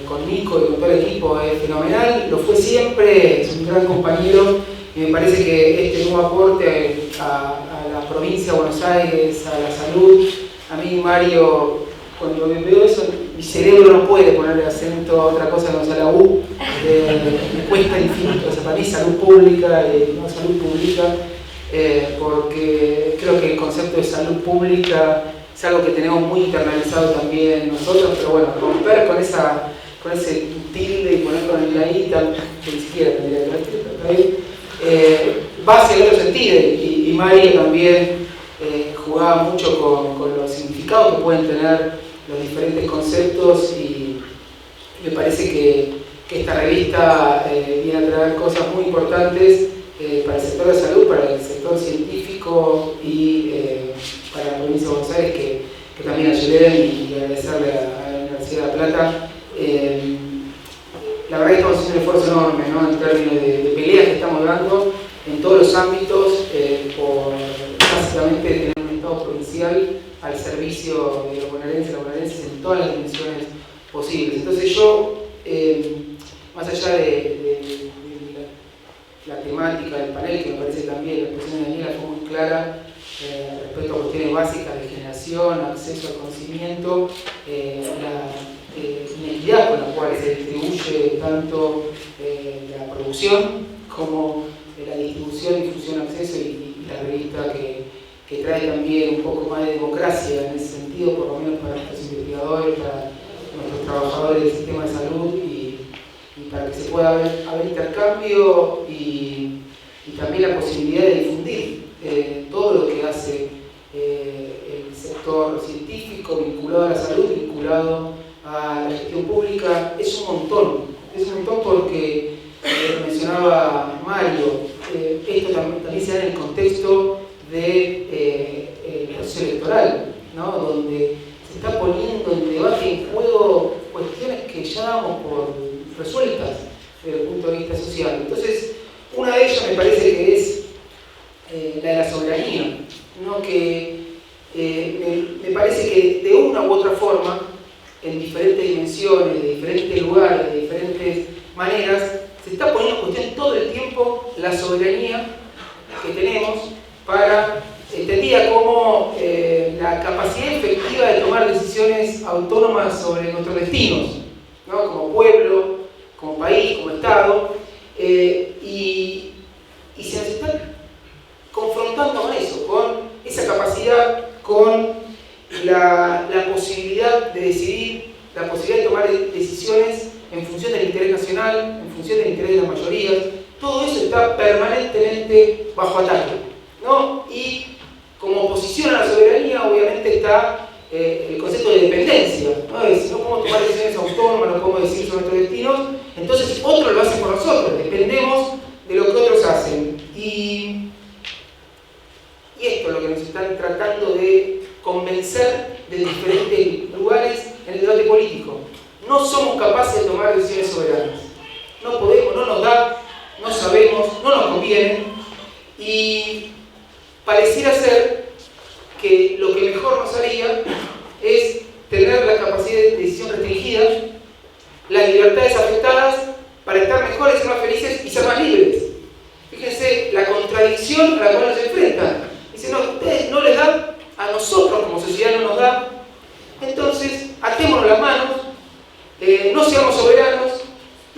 con Nico y con todo el equipo es fenomenal, lo fue siempre, es un gran compañero y me parece que este nuevo aporte a la provincia de Buenos Aires, a la salud, a mí Mario, cuando me veo eso, mi cerebro no puede ponerle acento a otra cosa que no sea la U, me cuesta infinito, o sea, para mí salud pública y no salud pública, porque creo que el concepto de salud pública es algo que tenemos muy internalizado también nosotros, pero bueno, romper con ese tilde y ponerlo en la I, que ni siquiera tendría que ver, va hacia el otro sentido, y Mario también jugaba mucho con los significados que pueden tener los diferentes conceptos, y me parece que esta revista viene a traer cosas muy importantes para el sector de salud, para el sector científico y para la provincia de Buenos Aires, que también ayuden, y agradecerle a la Universidad de La Plata. La verdad que estamos haciendo un esfuerzo enorme, ¿no? En términos de peleas que estamos dando en todos los ámbitos, por básicamente tener un Estado provincial al servicio de los bonaerenses en todas las dimensiones posibles. Entonces yo, más allá de la temática del panel, que me parece también la exposición de Daniela fue muy clara respecto a cuestiones básicas de generación, acceso al conocimiento, la inequidad con la cual se distribuye tanto la producción como la distribución, difusión, acceso, y la revista que trae también un poco más de democracia en ese sentido, por lo menos para nuestros investigadores, para nuestros trabajadores del sistema de salud, y para que se pueda haber intercambio y también la posibilidad de difundir todo lo que hace el sector científico vinculado a la salud, vinculado a la gestión pública. Es un montón porque, mencionaba Mario, esto también se da en el contexto del proceso electoral, ¿no? Donde se está poniendo en debate, en juego, cuestiones que ya damos por resueltas desde el punto de vista social. Entonces, una de ellas me parece que es la de la soberanía, ¿no? Que me parece que de una u otra forma, en diferentes dimensiones, de diferentes lugares, de diferentes maneras, se está poniendo en cuestión todo el tiempo la soberanía que tenemos para, entendida como la capacidad efectiva de tomar decisiones autónomas sobre nuestros destinos, ¿no? Como pueblo, como país, como Estado, y se nos está confrontando con eso, con esa capacidad, con la posibilidad de decidir, la posibilidad de tomar decisiones en función del interés nacional, en función del interés de las mayorías. Todo eso está permanentemente bajo ataque, ¿no? Y como oposición a la soberanía, obviamente, está el concepto de dependencia, ¿no? Es, si no podemos tomar decisiones autónomas, no podemos decidir sobre nuestros destinos, entonces otros lo hacen por nosotros, dependemos de lo que otros hacen. Y esto es lo que nos están tratando de convencer de diferentes lugares en el debate político. No somos capaces de tomar decisiones soberanas. No podemos, no nos da, no sabemos, no nos conviene. Y pareciera ser que lo que mejor nos haría es tener la capacidad de decisión restringida, las libertades afectadas para estar mejores, ser más felices y ser más libres. Fíjense la contradicción a la cual nos enfrentan. Dicen, no, ustedes no les dan, a nosotros como sociedad no nos dan, entonces atémonos las manos, no seamos soberanos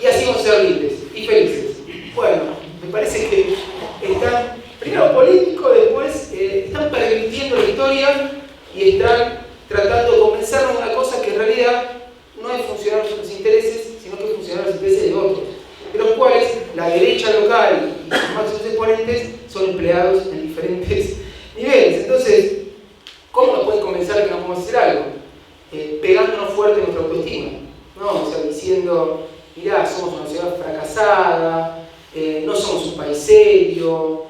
y así vamos a ser libres y felices. Bueno, me parece que están, primero político, después están pervirtiendo la historia y están tratando de convencernos de una cosa que en realidad no es funcionar a nuestros intereses, sino que es funcionar a los intereses de otros, de los cuales la derecha local y sus máximos exponentes son empleados en diferentes niveles. Entonces, ¿cómo nos pueden convencer de que no podemos hacer algo? Pegándonos fuerte en nuestra autoestima, ¿no? O sea, diciendo, mirá, somos una sociedad fracasada, no somos un país serio.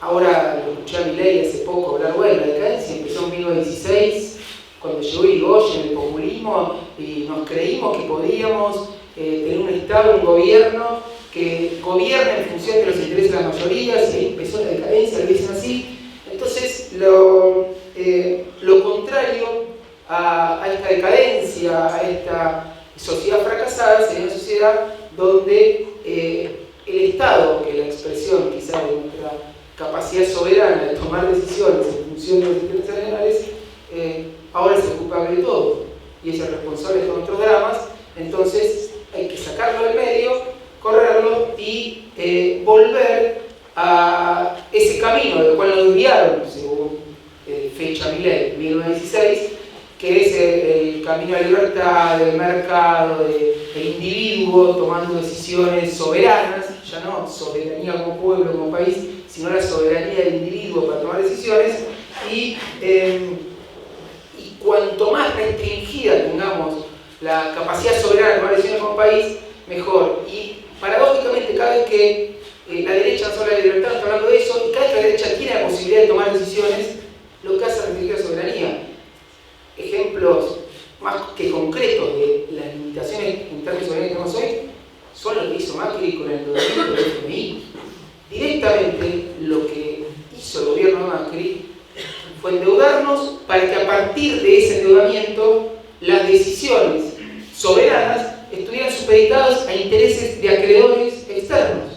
Ahora lo escuché a Milei hace poco hablar, bueno, la decadencia empezó en 1916, cuando llegó Irigoyen, el populismo, y nos creímos que podíamos tener un Estado, un gobierno que gobierne en función de los intereses de las mayorías, y ahí empezó la decadencia, lo dicen así. Entonces, lo contrario a esta decadencia, a esta sociedad fracasada, sería una sociedad donde el Estado, que es la expresión quizá de nuestra capacidad soberana de tomar decisiones en función de los intereses generales, ahora es el culpable de todo y es el responsable de todos nuestros dramas. Entonces hay que sacarlo del medio, correrlo y volver a ese camino del cual nos desviaron, según fecha Milei, 1916, que es el camino a la libertad, del mercado, del individuo tomando decisiones soberanas, ya no soberanía como pueblo, como país, sino la soberanía del individuo para tomar decisiones. Y cuanto más restringida tengamos la capacidad soberana de tomar decisiones como país, mejor. Y paradójicamente, cada vez que la derecha no habla de libertad, no está hablando de eso, y cada vez que la derecha tiene la posibilidad de tomar decisiones, lo que hace es restringir la soberanía. Ejemplos más que concretos de las limitaciones en términos de soberanía que tenemos hoy son lo que hizo Macri con el endeudamiento del FMI. Directamente lo que hizo el gobierno de Macri fue endeudarnos para que a partir de ese endeudamiento las decisiones soberanas estuvieran supeditadas a intereses de acreedores externos.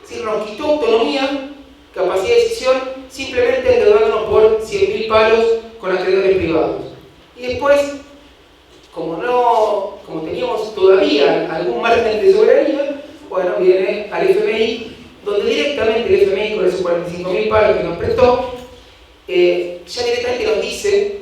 Es decir, nos quitó autonomía, capacidad de decisión, simplemente endeudándonos por 100.000 palos con acreedores privados. Y después, como teníamos todavía algún margen de soberanía, bueno, viene al FMI, donde directamente el FMI, con esos 45.000 palos que nos prestó, ya directamente nos dice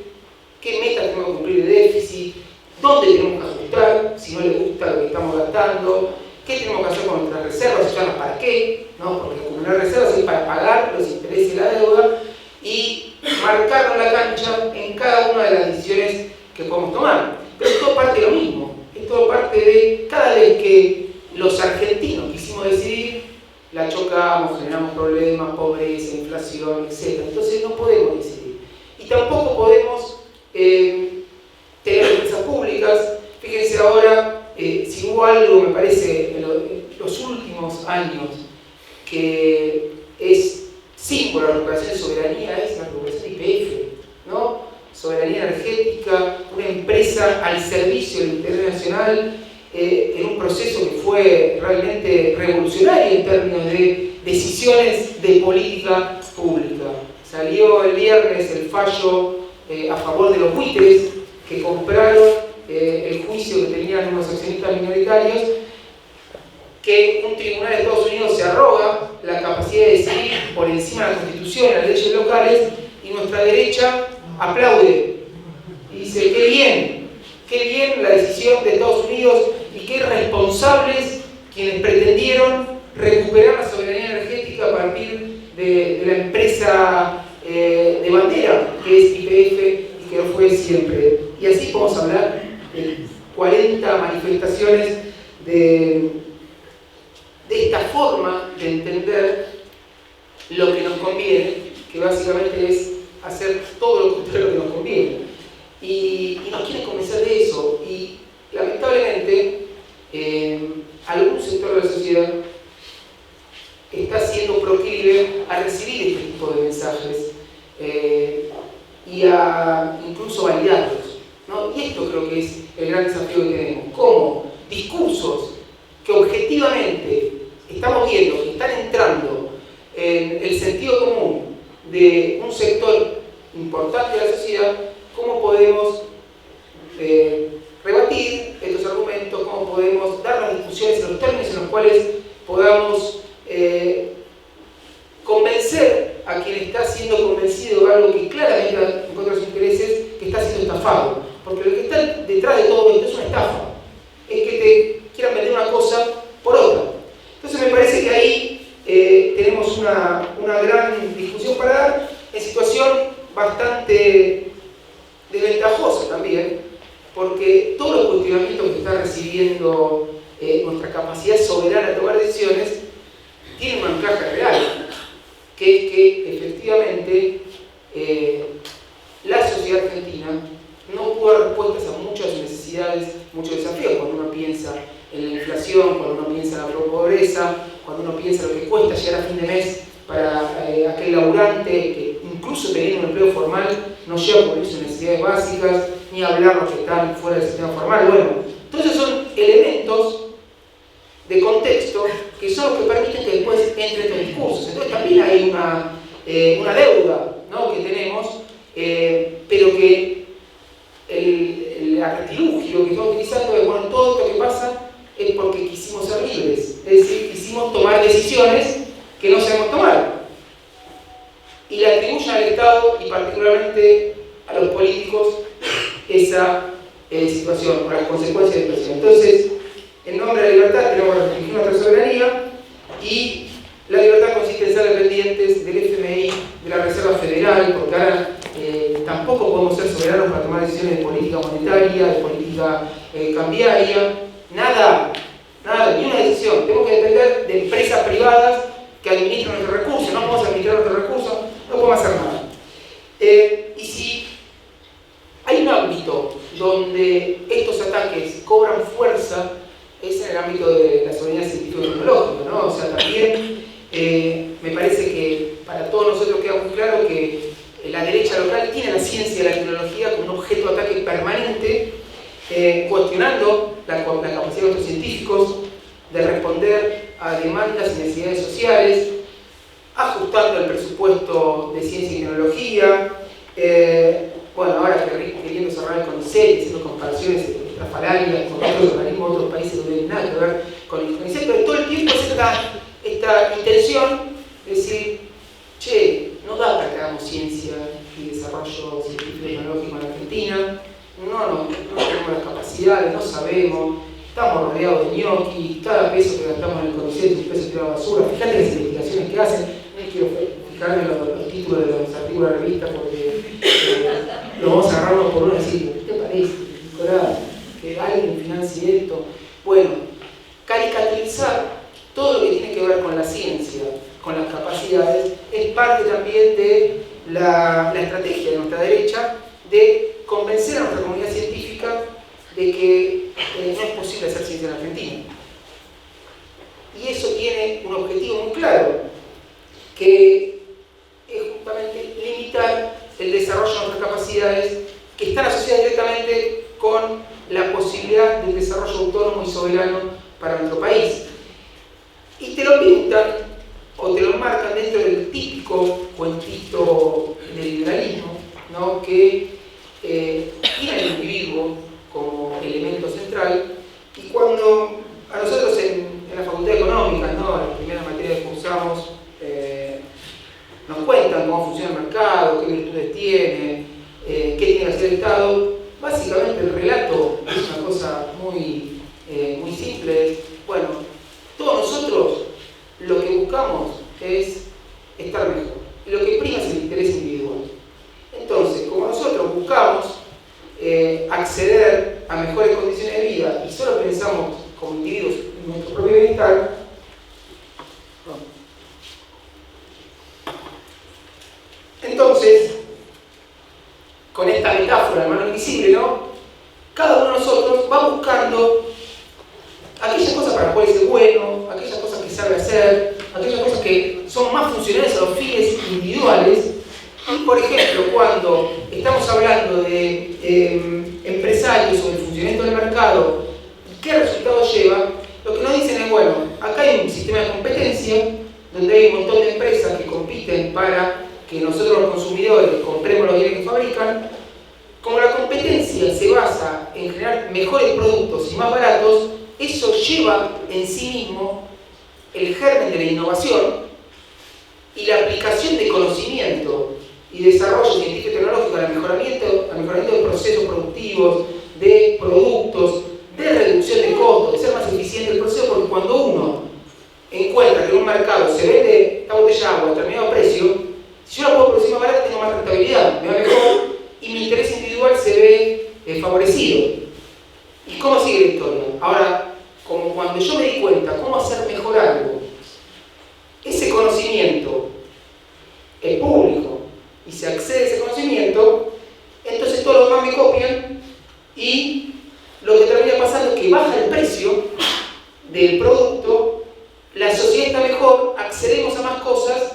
qué metas tenemos que cumplir de déficit, dónde tenemos que ajustar, si no le gusta lo que estamos gastando, qué tenemos que hacer con nuestras reservas, usarlas para qué, ¿no? Porque acumular reservas es para pagar los intereses de la deuda y marcarnos la cancha en cada una de las decisiones que podemos tomar. Pero es todo parte de lo mismo, es todo parte de cada vez que los argentinos quisimos decidir, la chocamos, generamos problemas, pobreza, inflación, etc. Entonces no podemos decidir. Y tampoco podemos tener empresas públicas. Fíjense ahora, si hubo algo, me parece, en los últimos años, que es símbolo de la recuperación de soberanía, es la recuperación de YPF, ¿no? Soberanía energética, una empresa al servicio del interés nacional, en un proceso que fue realmente revolucionario en términos de decisiones de política pública. Salió el viernes el fallo a favor de los buitres que compraron el juicio que tenían unos accionistas minoritarios, que un tribunal de Estados Unidos se arroga la capacidad de decidir por encima de la Constitución y las leyes locales, y nuestra derecha aplaude y dice, qué bien la decisión de Estados Unidos y qué responsables quienes pretendieron recuperar la soberanía energética a partir de la empresa de bandera que es YPF y que lo fue siempre. Y así podemos hablar de 40 manifestaciones de esta forma de entender lo que nos conviene, que básicamente es hacer todo lo contrario que nos conviene. Y nos quieren convencer de eso. Y lamentablemente, algún sector de la sociedad está siendo proclive a recibir este tipo de mensajes y a incluso validarlos, ¿no? Y esto creo que es el gran desafío que tenemos. Cómo discursos que objetivamente estamos viendo que están entrando en el sentido común de un sector importante de la sociedad, cómo podemos rebatir estos argumentos, cómo podemos dar las discusiones en los términos en los cuales podamos convencer a quien está siendo convencido de algo que claramente en contra de sus intereses, que está siendo estafado. Porque lo que está detrás de todo esto es una estafa. Es que te quieran vender una cosa por otra. Entonces me parece que ahí tenemos una gran discusión para dar, en situación bastante desventajosa también, porque todos los cuestionamientos que está recibiendo nuestra capacidad soberana de tomar decisiones tienen una anclaje real, que es que efectivamente la sociedad argentina no pudo dar respuestas a muchas necesidades, muchos desafíos. Cuando uno piensa en la inflación, cuando uno piensa en la pobreza, cuando uno piensa en lo que cuesta llegar a fin de mes para aquel laburante que incluso teniendo un empleo formal no llega a cubrir sus necesidades básicas, ni hablar los que están fuera del sistema formal. Bueno, entonces son elementos de contexto que son los que permiten que después entre estos discursos. Entonces también hay una deuda, ¿no?, que tenemos, pero que el artilugio que estamos utilizando es, bueno, todo esto que pasa es porque quisimos ser libres, es decir, quisimos tomar decisiones que no sabemos tomar. Y le atribuyen al Estado y particularmente a los políticos esa situación, o las consecuencias de la situación. Entonces, en nombre de la libertad tenemos que restringir nuestra soberanía, y la libertad consiste en ser dependientes del FMI, de la Reserva Federal, porque ahora tampoco podemos ser soberanos para tomar decisiones de política monetaria, de política cambiaria, nada, ni una decisión. Tenemos que depender de empresas privadas que administran nuestros recursos. No podemos administrar nuestros recursos, no podemos hacer nada. Y si hay un ámbito donde estos ataques cobran fuerza, es en el ámbito de la soberanía científico-tecnológica, ¿no? O sea, también me parece que para todos nosotros queda muy claro que la derecha local tiene la ciencia y la tecnología como un objeto de ataque permanente, cuestionando la capacidad de nuestros científicos de responder a demandas y necesidades sociales, ajustando el presupuesto de ciencia y tecnología, bueno, ahora queriendo cerrar el CONICET, haciendo comparaciones estrafalarias con otros organismos de otros países que no tienen nada que ver con el CONICET, pero todo el tiempo es esta intención de decir, che, no da para que hagamos ciencia y desarrollo científico y tecnológico en Argentina, no tenemos las capacidades, no sabemos, estamos rodeados de ñoquis, cada peso que gastamos en el CONICET es un peso tirado a la basura. Fíjate las investigaciones que hacen, no quiero fijarme en los títulos de los artículos de la revista porque lo vamos a agarrar uno por uno y decir, ¿qué te parece, Nicolás, que alguien financie esto? Bueno, caricaturizar todo lo que tiene que ver con la ciencia, con las capacidades, es parte también de la estrategia de nuestra derecha de convencer a nuestra comunidad científica de que no es posible hacer ciencia en Argentina. Y eso tiene un objetivo muy claro, que es justamente limitar el desarrollo de nuestras capacidades que están asociadas directamente con la posibilidad de un desarrollo autónomo y soberano para nuestro país. Y te lo pintan o te lo marcan dentro del típico cuentito del liberalismo, ¿no?, que tiene al individuo como elemento central, y cuando a nosotros en la Facultad de Económicas, ¿no?, en la primera materia que cursamos, nos cuentan cómo funciona el mercado, qué virtudes tiene, qué tiene que hacer el Estado, básicamente el relato es una cosa muy simple. Bueno, todos nosotros lo que buscamos es estar mejor, y lo que prima es el interés individual. Entonces, como nosotros buscamos acceder a mejores condiciones de vida y solo pensamos como individuos en nuestro propio bienestar, entonces con esta metáfora de mano invisible, ¿no? Cada uno de nosotros va buscando aquellas cosas para las cuales es bueno, aquellas cosas que sabe hacer, aquellas cosas que son más funcionales a los fines individuales. Y, por ejemplo, cuando estamos hablando de empresarios o del funcionamiento del mercado y qué resultados lleva, lo que nos dicen es, bueno, acá hay un sistema de competencia donde hay un montón de empresas que compiten para que nosotros los consumidores compremos los bienes que fabrican. Como la competencia se basa en generar mejores productos y más baratos, eso lleva en sí mismo el germen de la innovación y la aplicación de conocimiento y desarrollo científico y tecnológico al mejoramiento de procesos productivos, de productos, de reducción de costos, de ser más eficiente el proceso, porque cuando uno encuentra que en un mercado se vende esta botella de agua a determinado precio, si yo la puedo producir más barata, tengo más rentabilidad, me va mejor y mi interés individual se ve favorecido. ¿Y cómo sigue la historia? Ahora, como cuando yo me di cuenta cómo hacer mejor algo, ese conocimiento es público y se accede a ese conocimiento, entonces todos los demás me copian y lo que termina pasando es que baja el precio del producto, la sociedad está mejor, accedemos a más cosas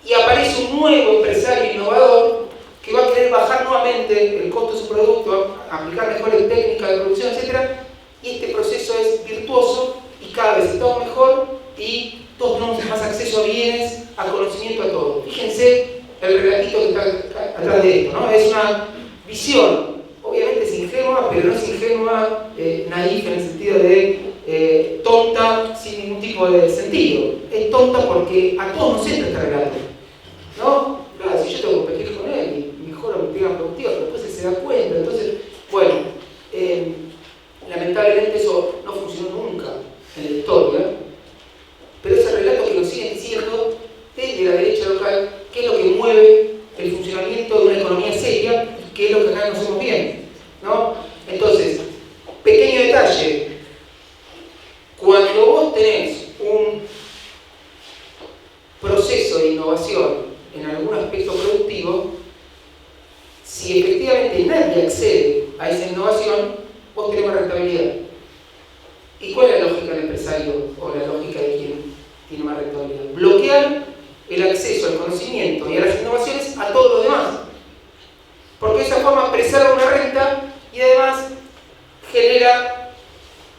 y aparece un nuevo empresario innovador que va a querer bajar nuevamente el costo de su producto, aplicar mejores técnicas de producción, etc. Y este proceso es virtuoso y cada vez estamos mejor y todos tenemos más acceso a bienes, a conocimiento, a todo. Fíjense el relatito que está atrás de esto, ¿no? Es una visión, obviamente es ingenua, pero no es ingenua, naif en el sentido de tonta sin ningún tipo de sentido. Es tonta porque a todos nos entra este relato, ¿no? Claro, si yo tengo que competir con él y mejoro mi pega productiva, pero después él se da cuenta. Entonces, bueno, lamentablemente eso no funcionó nunca en la historia, pero ese relato que nos siguen diciendo desde la derecha local, qué es lo que mueve el funcionamiento de una economía seria y qué es lo que acá no hacemos bien, ¿no? Entonces, pequeño detalle, cuando vos tenés un proceso de innovación en algún aspecto productivo, si efectivamente nadie accede a esa innovación, vos tenés más rentabilidad. ¿Y cuál es la lógica del empresario o la lógica de quien tiene más rentabilidad? Bloquear el acceso al conocimiento y a las innovaciones a todos los demás. Porque de esa forma preserva una renta y además genera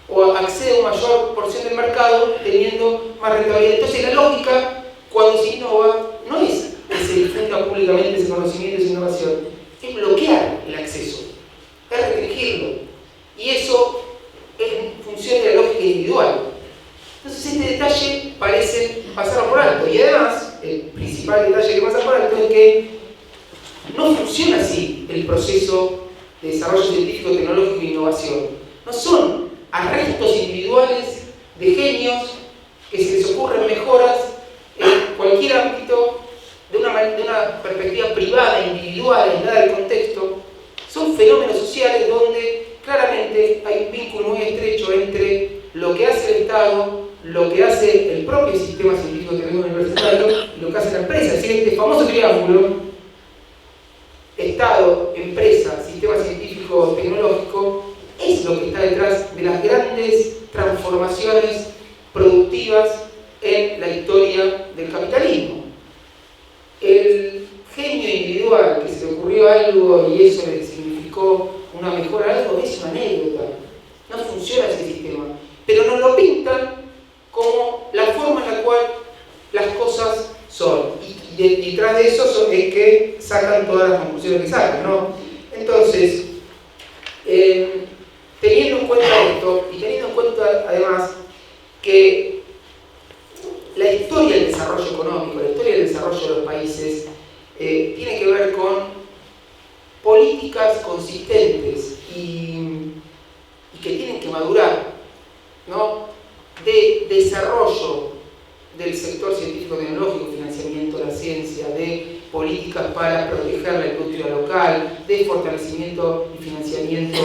o accede a una mayor porción del mercado teniendo más rentabilidad. Entonces la lógica, cuando se innova, no es que se difunda públicamente ese conocimiento y esa innovación, es bloquear el acceso, es restringirlo. Y eso es en función de la lógica individual. Entonces este detalle parece pasarlo por alto. Y además, el principal detalle que pasa por alto es que no funciona así el proceso de desarrollo científico, tecnológico e innovación. No son arrestos individuales de genios que se les ocurren mejoras en cualquier ámbito de una perspectiva privada, individual, aislada del contexto. Son fenómenos sociales donde claramente hay un vínculo muy estrecho entre lo que hace el Estado, lo que hace el propio sistema científico tecnológico universitario y lo que hace la empresa. Es decir, este famoso triángulo, Estado, empresa, sistema científico tecnológico, es lo que está detrás de las grandes transformaciones productivas en la historia del capitalismo. El genio individual que se le ocurrió algo y eso le significó una mejora a algo es una anécdota. No funciona ese sistema. Pero nos lo pintan como la forma en la cual las cosas son. Y detrás de eso es que sacan todas las conclusiones que sacan, ¿no? Entonces, teniendo en cuenta esto y teniendo en cuenta además que la historia del desarrollo económico, la historia del desarrollo de los países tiene que ver con políticas consistentes y que tienen que madurar, ¿no? De desarrollo del sector científico-tecnológico, financiamiento de la ciencia, de políticas para proteger la industria local, de fortalecimiento y financiamiento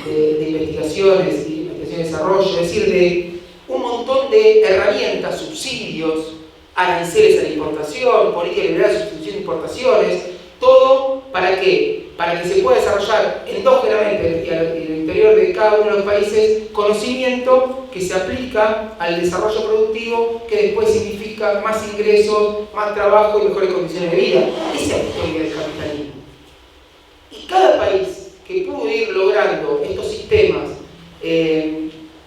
de investigaciones y desarrollo, es decir, de un montón de herramientas, subsidios, aranceles a la importación, política liberal de sustitución de importaciones, todo ¿Para qué? Para que se pueda desarrollar endógenamente en el interior de cada uno de los países conocimiento que se aplica al desarrollo productivo, que después significa más ingresos, más trabajo y mejores condiciones de vida. Esa es la historia del capitalismo. Y cada país que pudo ir logrando estos sistemas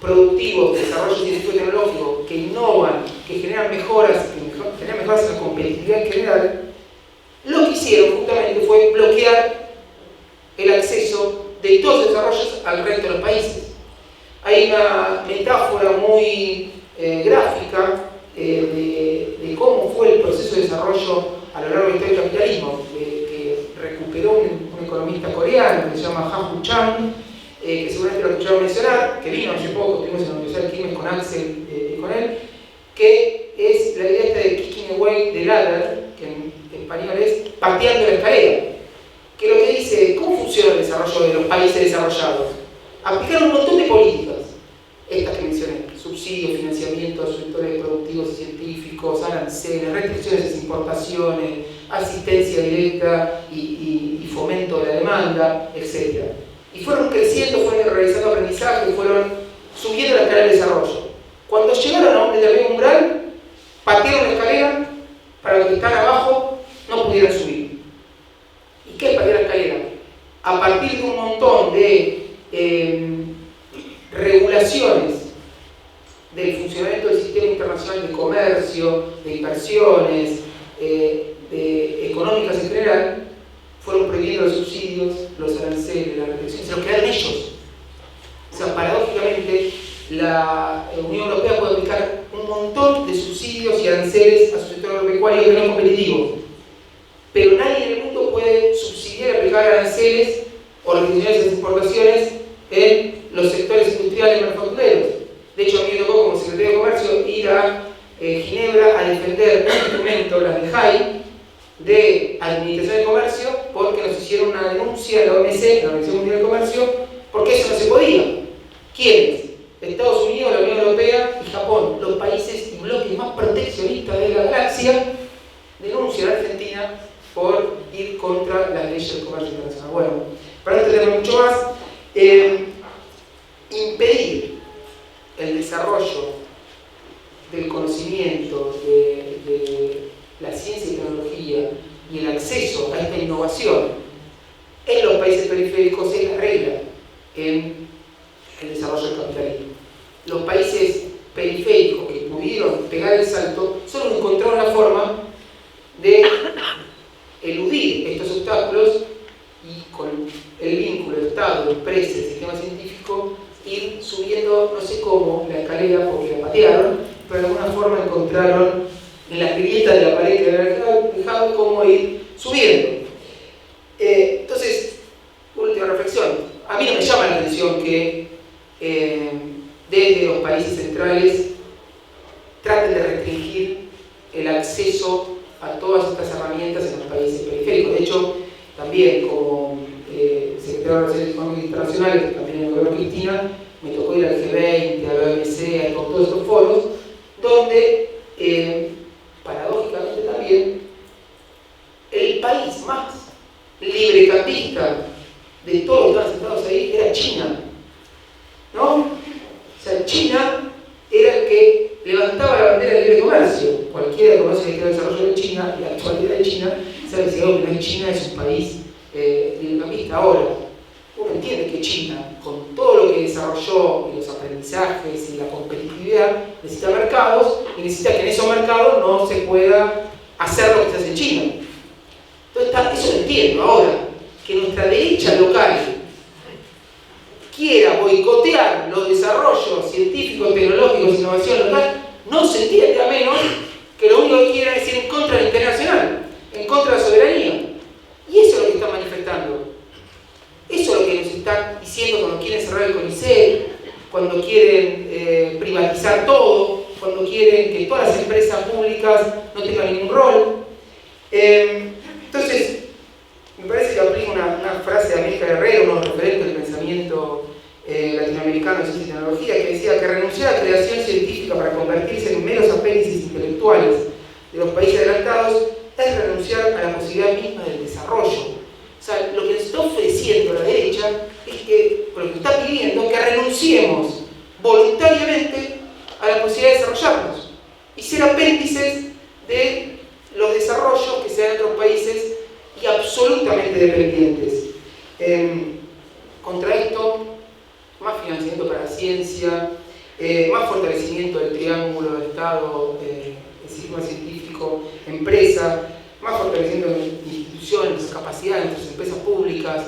productivos, de desarrollo científico y tecnológico, que innovan, que generan mejoras en la competitividad en general, lo que hicieron justamente fue bloquear el acceso de todos los desarrollos al resto de los países. Hay una metáfora muy gráfica de cómo fue el proceso de desarrollo a lo largo de la historia del capitalismo, que recuperó un economista coreano que se llama Han Hu-chang, que seguramente lo escucharon mencionar, que vino hace poco, estuvimos en la Universidad de Quilmes con Axel y con él, que es la idea esta de kicking away the ladder, que en español es pateando la escalera, que lo que dice, ¿cómo funciona el desarrollo de los países desarrollados? Aplicar un montón de políticas, estas que mencioné, subsidios, financiamientos, sectores productivos y científicos, aranceles, restricciones a las importaciones, asistencia directa y fomento de la demanda, etc. Y fueron creciendo, fueron realizando aprendizaje, fueron subiendo la escalera de desarrollo. Cuando llegaron a un determinado umbral, patearon la escalera para los que están abajo no pudieran subir. ¿Y qué es patear la escalera? A partir de un montón de regulaciones del funcionamiento del sistema internacional de comercio, de inversiones, económicas en general, fueron prohibiendo los subsidios, los aranceles, las restricciones, se lo crearon ellos. O sea, paradójicamente, la Unión Europea puede aplicar un montón de subsidios y aranceles a su sector agropecuario que no es competitivo. Pero nadie en el mundo puede subsidiar y aplicar aranceles o restricciones a las exportaciones en los sectores industriales y manufactureros. De hecho, a mí me tocó como secretario de Comercio ir a Ginebra a defender un instrumento, las de JAI, de Administración de Comercio, porque nos hicieron una denuncia en la OMC, la Organización Mundial del Comercio, porque eso no se podía. ¿Quiénes? Estados Unidos, la Unión Europea y Japón, los países y bloques más proteccionistas de la galaxia, denuncian a Argentina por ir contra las leyes del comercio internacional. Bueno, para no tener mucho más, impedir el desarrollo del conocimiento, de la ciencia y tecnología y el acceso a esta innovación en los países periféricos es la regla en el desarrollo del capitalismo. Los países periféricos que pudieron pegar el salto solo encontraron la forma de eludir estos obstáculos y con el vínculo de Estado, empresas, sistema científico, ir subiendo, no sé cómo, la escalera porque la patearon, pero de alguna forma encontraron en la grieta de la pared que habían dejado cómo ir subiendo. Entonces, última reflexión. A mí no me llama la atención que desde los países centrales traten de restringir el acceso a todas estas herramientas en los países periféricos. De hecho, también como secretario de Relaciones Económicas Internacionales, que también en el gobierno de Cristina, me tocó ir al G20, a la OMC, a todos estos foros, donde paradójicamente también el país más librecambista de todos los que estaban sentados ahí era China, ¿no? O sea, China era el que levantaba la bandera del libre comercio. Cualquiera que conoce la historia del desarrollo de China y la actualidad de China sabe que no es China, es un país librecambista. Ahora, uno entiende que China, con todo lo que desarrolló y los aprendizajes y la competitividad, necesita mercados y necesita que en esos mercados no se pueda hacer lo que se hace en China. Entonces, eso lo entiendo. Ahora, que nuestra derecha local quiera boicotear los desarrollos científicos, tecnológicos, innovación local, no se entiende a menos que lo único que quieran es ir en contra del interés nacional, en contra de la soberanía. Y eso es lo que están manifestando. Eso es lo que nos están diciendo cuando quieren cerrar el CONICET, cuando quieren privatizar todo, cuando quieren que todas las empresas públicas no tengan ningún rol. Entonces, me parece que aplica una frase de Amílcar Herrera, uno de los referentes del pensamiento latinoamericano de ciencia y tecnología, que decía que renunciar a la creación científica para convertirse en meros apéndices intelectuales de los países adelantados es renunciar a la posibilidad misma del desarrollo. O es que, con lo que está pidiendo, que renunciemos voluntariamente a la posibilidad de desarrollarnos y ser apéndices de los desarrollos que se dan en otros países y absolutamente dependientes. Contra esto, más financiamiento para la ciencia, más fortalecimiento del triángulo de Estado, el sistema científico, empresa, más fortalecimiento de instituciones, nuestras capacidades, nuestras empresas públicas,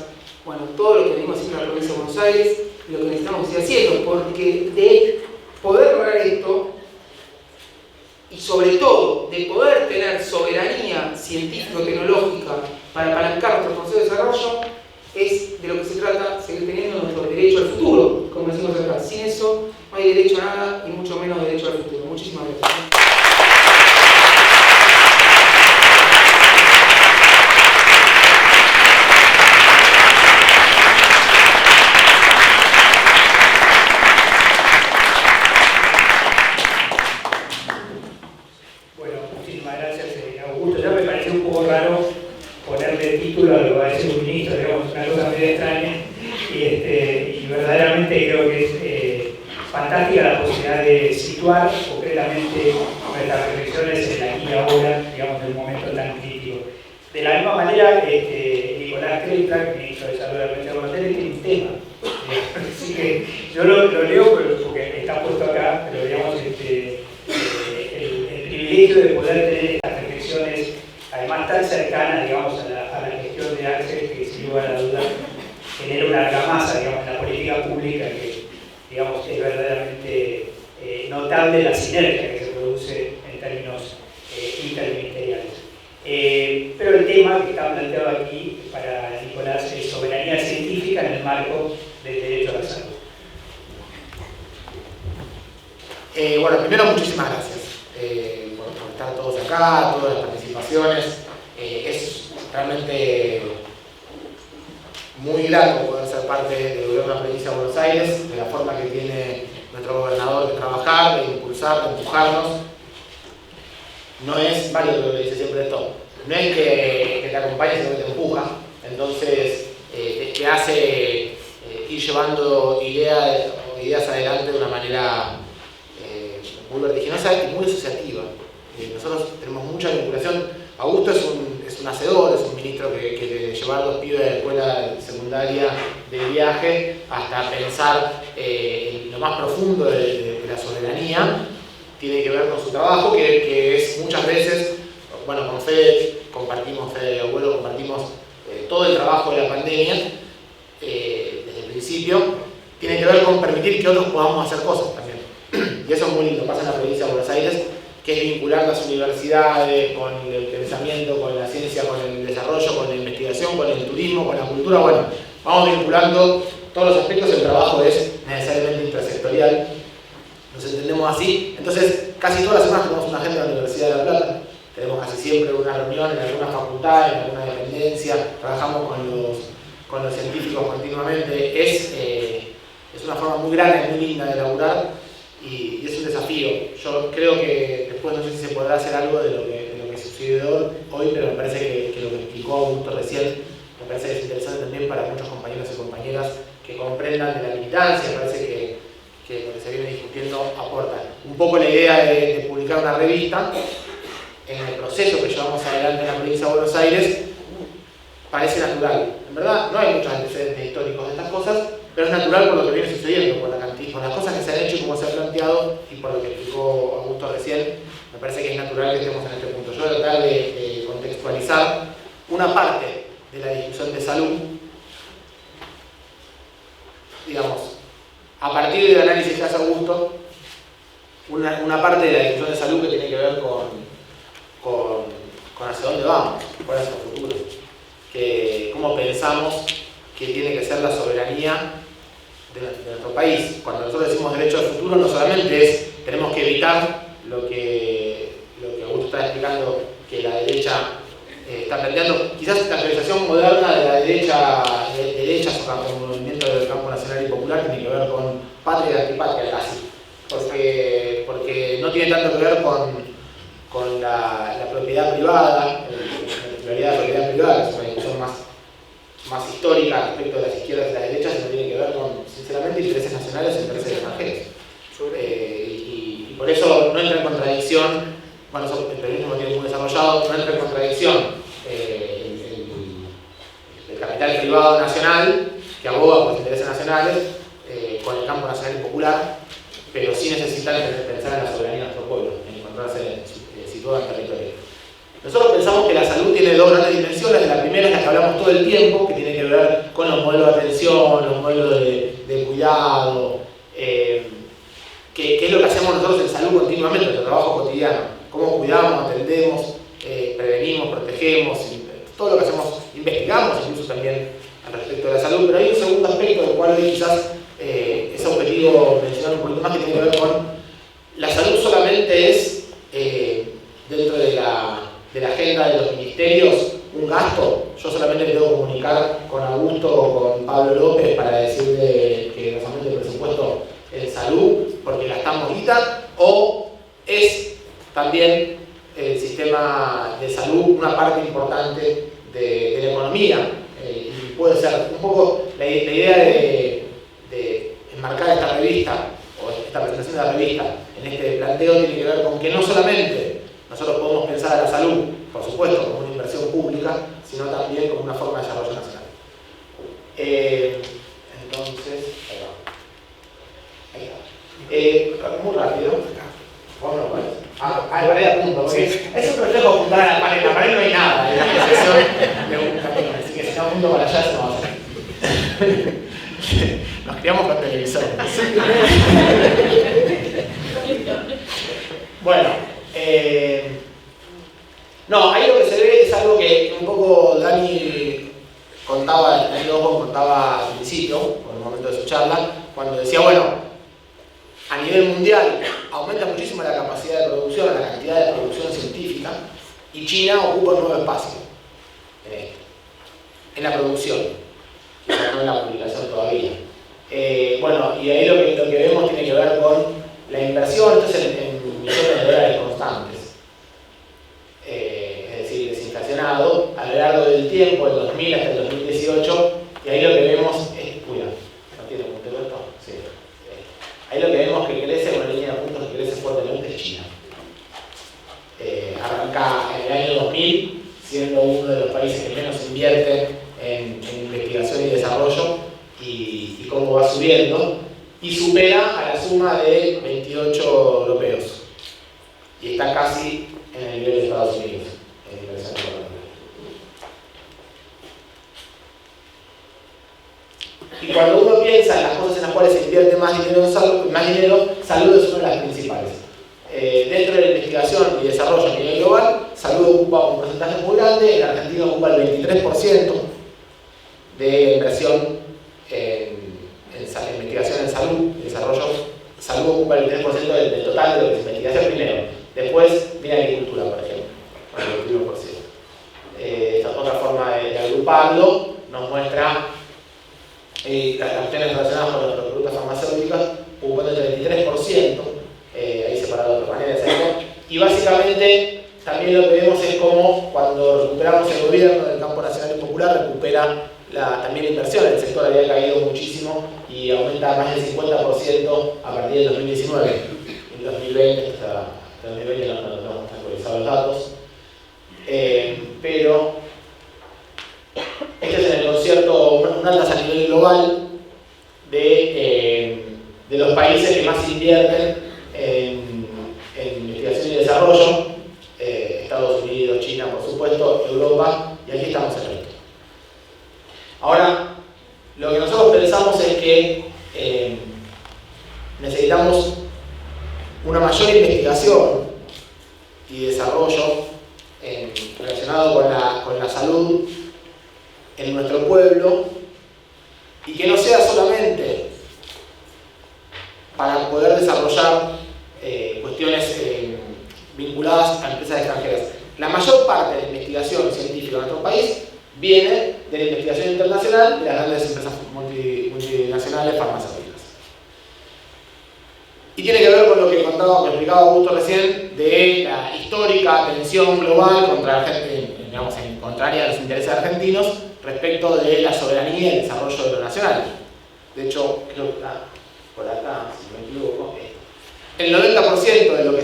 bueno, todo lo que venimos haciendo en la provincia de Buenos Aires y lo que necesitamos seguir haciendo, porque de poder lograr esto, y sobre todo de poder tener soberanía científico-tecnológica para apalancar nuestro proceso de desarrollo, es de lo que se trata, seguir teniendo nuestro derecho al futuro, como decimos acá. Sin eso no hay derecho a nada y mucho menos derecho al futuro. Muchísimas gracias. Bueno, muchísimas gracias, Augusto. Ya me pareció un poco raro ponerle título a lo que va a decir un ministro, digamos, una cosa medio extraña, y verdaderamente creo que es fantástica la posibilidad de situar concretamente nuestras reflexiones en la aquí y ahora, digamos, en un momento tan crítico. De la misma manera, Nicolás Kreitler, ministro de Salud de la Provincia de Buenos Aires, tiene un tema. Así que yo lo leo porque está puesto acá, pero digamos, el privilegio de poder tener estas reflexiones, además tan cercanas, digamos, a la gestión de Axel, que sin lugar a dudas genera una argamasa, digamos, en la política pública que, digamos, es verdaderamente notable la sinergia que se produce en términos interministeriales. Pero el tema que está planteado aquí para Nicolás es soberanía científica en el marco del derecho a la salud. Bueno, primero muchísimas gracias por estar todos acá, todas las participaciones. Es realmente muy grato poder ser parte del gobierno de la provincia de Buenos Aires, de la forma que tiene nuestro gobernador de trabajar, de impulsar, de empujarnos. No es, Mario lo que dice siempre esto, no es que te acompañe, sino que te empuja. Entonces, te hace ir llevando ideas adelante de una manera muy vertiginosa y muy asociativa. Nosotros tenemos mucha vinculación. Augusto es un hacedor, es un ministro que lleva a los pibes de la escuela secundaria de viaje hasta pensar en lo más profundo de la soberanía. Tiene que ver con su trabajo, que es muchas veces, bueno, con Fede compartimos, Fede y Abuelo compartimos todo el trabajo de la pandemia desde el principio. Tiene que ver con permitir que otros podamos hacer cosas también. Y eso es muy lindo, pasa en la provincia de Buenos Aires, que es vincular las universidades con el pensamiento, con la ciencia, con el desarrollo, con la investigación, con el turismo, con la cultura. Bueno, vamos vinculando todos los aspectos, el trabajo es necesariamente intersectorial, nos entendemos así. Entonces, casi todas las semanas tenemos una agenda de la Universidad de La Plata, tenemos casi siempre una reunión en alguna facultad, en alguna dependencia, trabajamos con los científicos continuamente. Es una forma muy grande, muy linda de laburar. Y es un desafío. Yo creo que después no sé si se podrá hacer algo de lo que sucedió hoy, pero me parece que lo que explicó Augusto recién me parece que es interesante también para muchos compañeros y compañeras que comprendan de la militancia. Me parece que lo que se viene discutiendo aporta. Un poco la idea de publicar una revista en el proceso que llevamos adelante en la provincia de Buenos Aires parece natural. En verdad no hay muchos antecedentes históricos de estas cosas, pero es natural por lo que viene sucediendo, por las cosas que se han hecho y cómo se ha planteado, y por lo que explicó Augusto recién. Me parece que es natural que estemos en este punto. Yo voy a tratar de contextualizar una parte de la discusión de salud, digamos, a partir del análisis que hace Augusto, una parte de la discusión de salud que tiene que ver con hacia dónde vamos, cuál es el futuro, cómo pensamos que tiene que ser la soberanía de nuestro país. Cuando nosotros decimos derecho al futuro, no solamente tenemos que evitar lo que Augusto está explicando, que la derecha está planteando, quizás la actualización moderna de la derecha, o el movimiento del campo nacional y popular, tiene que ver con patria y antipatria casi, porque no tiene tanto que ver con la propiedad privada, la titularidad de la propiedad privada, que es una discusión más histórica respecto de las izquierdas y las derechas, sino tiene que ver con, sinceramente, intereses nacionales e intereses extranjeros. Y por eso no entra en contradicción, bueno, eso el periodismo tiene muy desarrollado, no entra en contradicción el capital privado nacional, que aboga por los intereses nacionales, con el campo nacional y popular, pero sí necesitan pensar en la soberanía de nuestro pueblo, en encontrarse situado en territorio. Nosotros pensamos que la salud tiene dos grandes dimensiones. La primera es la que hablamos todo el tiempo, que tiene que ver con los modelos de atención, los modelos de cuidado, que es lo que hacemos nosotros en salud continuamente, en nuestro trabajo cotidiano. Cómo cuidamos, atendemos, prevenimos, protegemos, todo lo que hacemos, investigamos incluso también al respecto de la salud. Pero hay un segundo aspecto del cual hoy quizás es objetivo mencionar un poquito más, que tiene que ver con la salud. Solamente es, dentro de la agenda de los ministerios, un gasto. Yo solamente me tengo que comunicar con Augusto o con Pablo López para decirle que nos aumente el presupuesto en salud porque gastamos guita, o es también el sistema de salud una parte importante de la economía. Y puede ser un poco la idea de enmarcar esta revista o esta presentación de la revista en este planteo tiene que ver con que no solamente nosotros podemos pensar a la salud, por supuesto, como una inversión pública, sino también como una forma de desarrollo nacional. Entonces, ahí va. Muy rápido. Bueno, vale, apunto, porque es un reflejo apuntar a la pared. En la pared no hay nada, en la presentación de un camino, así que si no apunto para allá, se nos va a hacer. Nos criamos con televisor. Bueno, no, ahí lo que se ve es algo que un poco Dani contaba, Dani Lobo contaba al principio, por el momento de su charla, cuando decía, bueno, a nivel mundial aumenta muchísimo la capacidad de producción, la cantidad de producción científica, y China ocupa un nuevo espacio en la producción, quizás no en la publicación todavía. Bueno, y ahí lo que vemos tiene que ver con la inversión, esto es en millones de dólares constantes, es decir, desinflacionado a lo largo del tiempo, del 2000 hasta el 2018, y ahí lo que vemos es, cuidado, ¿no tiene punto esto? Sí. Ahí lo que vemos que crece, una línea de puntos que crece fuertemente es China. Arranca en el año 2000, siendo uno de los países que menos invierte en investigación y desarrollo, y cómo va subiendo, y supera a la suma de 28 europeos. Y está casi en el nivel de Estados Unidos, en inversión económica. Y cuando uno piensa en las cosas en las cuales se invierte más dinero, salud es una de las principales. Dentro de la investigación y desarrollo a nivel global, salud ocupa un porcentaje muy grande. En Argentina ocupa el 23% de inversión en investigación en salud y desarrollo. Salud ocupa el 23% del total de lo que es investigación primero. Después viene agricultura, por ejemplo, con el 21%. Esta otra forma de agruparlo nos muestra las cuestiones relacionadas con los productos farmacéuticos ocupando el 33%, ahí separado de otra manera, y básicamente también lo que vemos es como cuando recuperamos el gobierno del campo nacional y popular recupera también la inversión. El sector había caído muchísimo y aumenta más del 50% a partir del 2019. En 2020, hasta 2020 no tenemos actualizados los datos, pero este es en el concierto, un atlas a nivel global de los países que más invierten en investigación y desarrollo, Estados Unidos, China, por supuesto, Europa, y aquí estamos en esto. Ahora, lo que nosotros pensamos es que necesitamos una mayor investigación y desarrollo relacionado con la salud en nuestro pueblo, y que no sea solamente para poder desarrollar cuestiones vinculadas a empresas extranjeras. La mayor parte de la investigación científica en nuestro país viene de la investigación internacional de las grandes empresas multinacionales farmacéuticas. Y tiene que ver con lo que explicaba Augusto recién, de la histórica tensión global contra la gente digamos, en contraria a los intereses argentinos respecto de la soberanía y el desarrollo de lo nacional. De hecho, creo que está por acá, si no me equivoco, el 90% de lo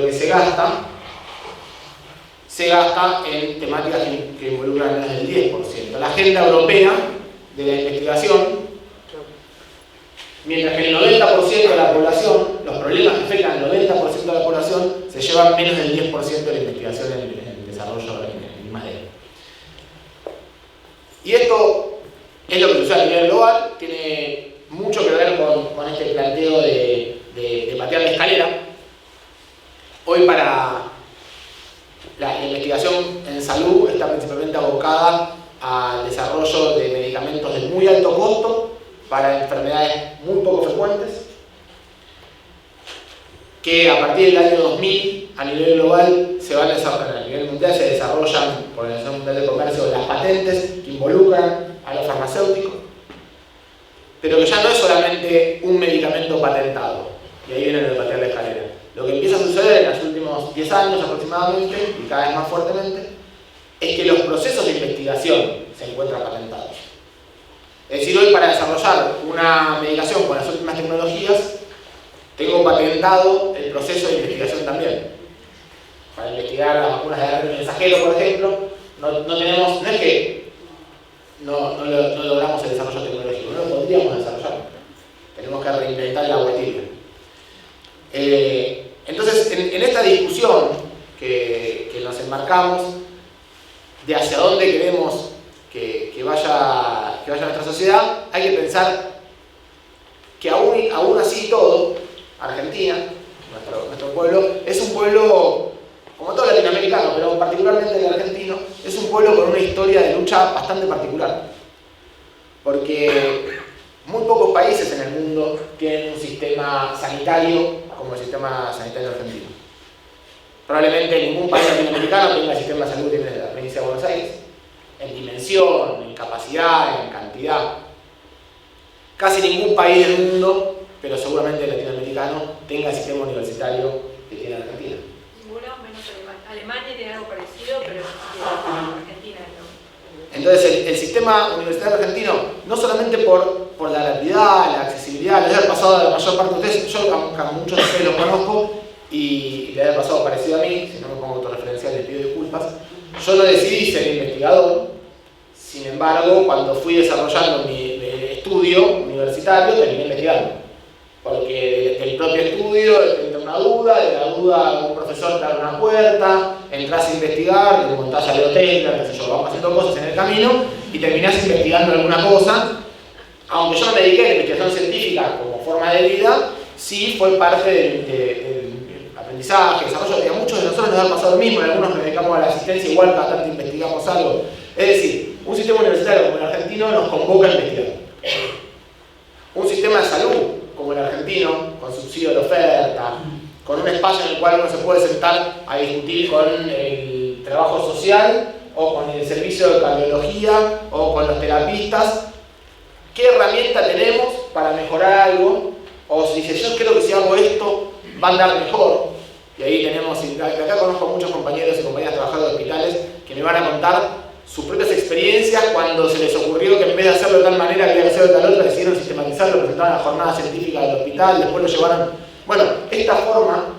que se gasta en temáticas que involucran menos del 10%. La agenda europea de la investigación, mientras que el 90% de la población, los problemas que afectan al 90% de la población, se llevan menos del 10% de la investigación en desarrollo en I+D. Y esto es lo que sucede a nivel global, tiene mucho que ver con este planteo de patear la escalera. Hoy la investigación en salud está principalmente abocada al desarrollo de medicamentos de muy alto costo para enfermedades muy poco frecuentes, que a partir del año 2000 a nivel global a nivel mundial se desarrollan por la Organización Mundial de Comercio las patentes que involucran a los farmacéuticos, pero que ya no es solamente un medicamento patentado, y ahí viene el de patear la escalera. Lo que empieza a suceder en los últimos 10 años aproximadamente, y cada vez más fuertemente, es que los procesos de investigación se encuentran patentados. Es decir, hoy para desarrollar una medicación con las últimas tecnologías, tengo patentado el proceso de investigación también. Para investigar las vacunas de ARN mensajero, por ejemplo, no es que no logramos el desarrollo tecnológico, no lo podríamos desarrollar. Tenemos que reinventar el agua tibia. Entonces, en esta discusión que nos enmarcamos de hacia dónde queremos que vaya nuestra sociedad, hay que pensar que aún así todo, Argentina, nuestro pueblo, es un pueblo, como todo latinoamericano, pero particularmente el argentino, es un pueblo con una historia de lucha bastante particular. Porque muy pocos países en el mundo tienen un sistema sanitario como el sistema sanitario argentino. Probablemente ningún país latinoamericano tenga el sistema de salud que tiene la provincia de Buenos Aires, en dimensión, en capacidad, en cantidad. Casi ningún país del mundo, pero seguramente el latinoamericano, tenga el sistema universitario que tiene Argentina. Ninguno, menos Alemania tiene algo parecido, pero Argentina no. Entonces el sistema universitario argentino, no solamente por la gratuidad, la accesibilidad, les ha pasado a la mayor parte de ustedes, yo a muchos de ustedes los conozco y les ha pasado parecido a mí, si no me pongo autorreferencial les pido disculpas. Yo no decidí ser investigador, sin embargo, cuando fui desarrollando mi estudio universitario, terminé investigando. Porque del propio estudio te una duda, de la duda un profesor te abre una puerta, entras a investigar, te montás a Leotecla, qué sé yo, vamos haciendo cosas en el camino y terminás investigando alguna cosa. Aunque yo no me dediqué a la investigación científica como forma de vida, sí fue parte del aprendizaje, desarrollo, y a muchos de nosotros nos ha pasado lo mismo, en algunos nos dedicamos a la asistencia, igual cada tanto investigamos algo. Es decir, un sistema universitario como el argentino nos convoca a investigar. Un sistema de salud como el argentino, con subsidio de oferta, con un espacio en el cual uno se puede sentar a discutir con el trabajo social, o con el servicio de cardiología, o con los terapistas, ¿qué herramienta tenemos para mejorar algo? O si dice, yo creo que si hago esto, va a andar mejor. Y ahí tenemos, acá conozco muchos compañeros y compañeras trabajadores de hospitales que me van a contar sus propias experiencias cuando se les ocurrió que en vez de hacerlo de tal manera que había que hacerlo de tal otra, decidieron sistematizarlo, presentaron la jornada científica del hospital, después lo llevaron. Bueno, esta forma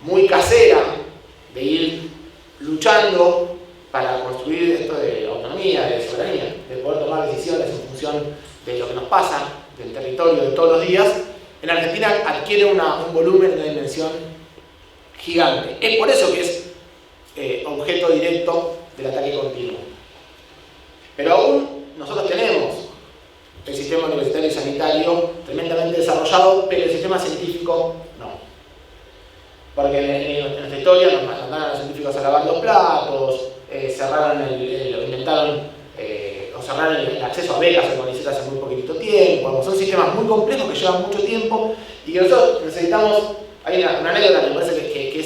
muy casera de ir luchando para construir esto de autonomía, de soberanía, de poder tomar decisiones en función de lo que nos pasa, del territorio de todos los días, en Argentina adquiere un volumen, una dimensión gigante. Es por eso que es objeto directo del ataque continuo. Pero aún nosotros tenemos el sistema universitario y sanitario tremendamente desarrollado, pero el sistema científico no. Porque en nuestra historia nos mandaron a los científicos a lavar los platos, cerraron cerraron el acceso a becas en CONICET hace muy poquitito tiempo. Son sistemas muy complejos que llevan mucho tiempo y que nosotros necesitamos. Hay una anécdota que me parece que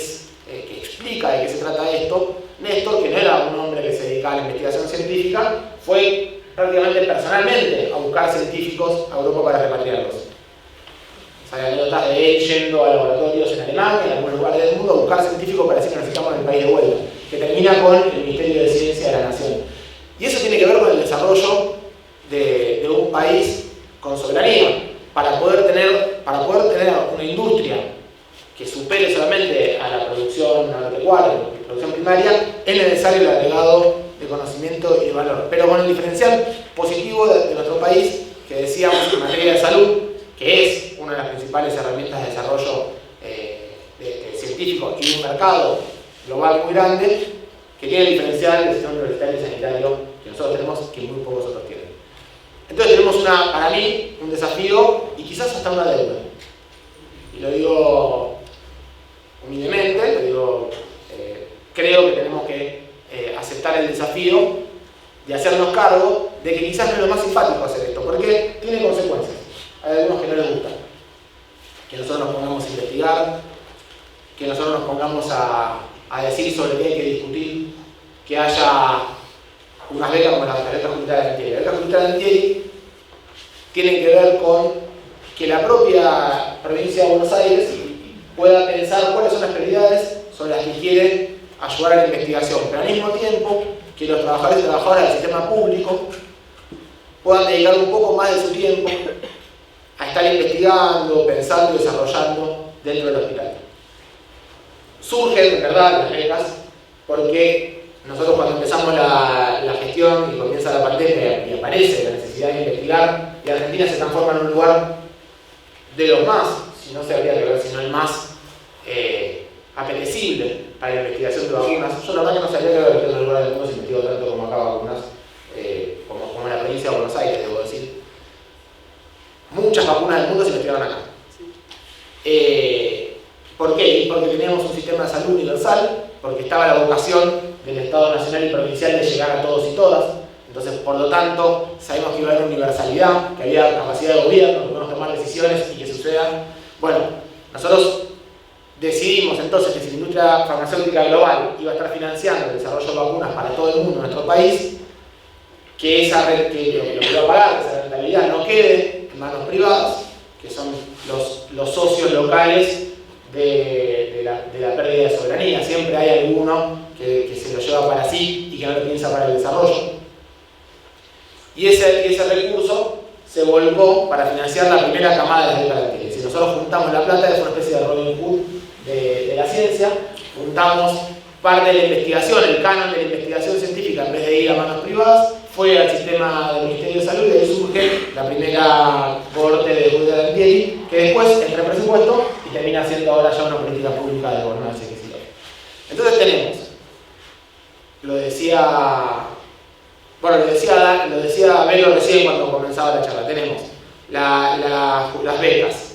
explica de qué se trata esto. Néstor, que no era un hombre que se dedicaba a la investigación científica, fue prácticamente personalmente a buscar científicos a Europa para repatriarlos. Hay anécdotas de él yendo a laboratorios en Alemania, en algunos lugares del mundo, a buscar científicos para decir que necesitamos en el país de vuelta. que termina con el Ministerio de Ciencia de la Nación. Y eso tiene que ver con el desarrollo de un país con soberanía. Para poder tener una industria que supere solamente a la producción agropecuaria, la producción primaria, es necesario el agregado de conocimiento y de valor. Pero con el diferencial positivo de nuestro país, que decíamos en materia de salud, que es una de las principales herramientas de desarrollo científico y un mercado global muy grande, que tiene el diferencial del sistema universitario y sanitario que nosotros tenemos, que muy pocos otros tienen. Entonces tenemos para mí, un desafío y quizás hasta una deuda. Y lo digo humildemente, creo que tenemos que aceptar el desafío de hacernos cargo de que quizás no es lo más simpático hacer esto, porque tiene consecuencias. Hay algunos que no les gusta. Que nosotros nos pongamos a investigar, que nosotros nos pongamos a decir sobre qué hay que discutir, que haya unas becas como la beca Julieta de Antieri. La beca Julieta de Antieri tiene que ver con que la propia provincia de Buenos Aires pueda pensar cuáles son las prioridades sobre las que quiere ayudar a la investigación, pero al mismo tiempo que los trabajadores y trabajadoras del sistema público puedan dedicar un poco más de su tiempo a estar investigando, pensando y desarrollando dentro del hospital. Surgen, en verdad, las becas porque nosotros cuando empezamos la gestión y comienza la pandemia y aparece la necesidad de investigar, y Argentina se transforma en un lugar de los más, si no se habría que ver, sino el más apetecible para la investigación de vacunas. Yo la verdad que no sabía que había en el lugar del mundo se investigó tanto como acá vacunas, como en la provincia de Buenos Aires, debo decir. Muchas vacunas del mundo se investigaron acá. ¿Por qué? Porque teníamos un sistema de salud universal, porque estaba la vocación del Estado nacional y provincial de llegar a todos y todas. Entonces, por lo tanto, sabemos que iba a haber universalidad, que había capacidad de gobierno, que podemos tomar decisiones y que sucedan. Bueno, nosotros decidimos entonces que si la industria farmacéutica global iba a estar financiando el desarrollo de vacunas para todo el mundo en nuestro país, que lo que iba a pagar, esa rentabilidad, no quede en manos privadas, que son los socios locales de la pérdida de soberanía. Siempre hay alguno que se lo lleva para sí y que no lo piensa para el desarrollo. Y ese recurso se volcó para financiar la primera camada de las becas de Antieri. Si nosotros juntamos la plata, es una especie de Robin Hood de la ciencia, juntamos parte de la investigación, el canon de la investigación científica, en vez de ir a manos privadas, fue al sistema del Ministerio de Salud y ahí surge la primera cohorte de Julieta de Antieri, que después entra en presupuesto y termina siendo ahora ya una política pública de gobernanza. Entonces tenemos, lo decía Belo recién cuando comenzaba la charla, tenemos las becas.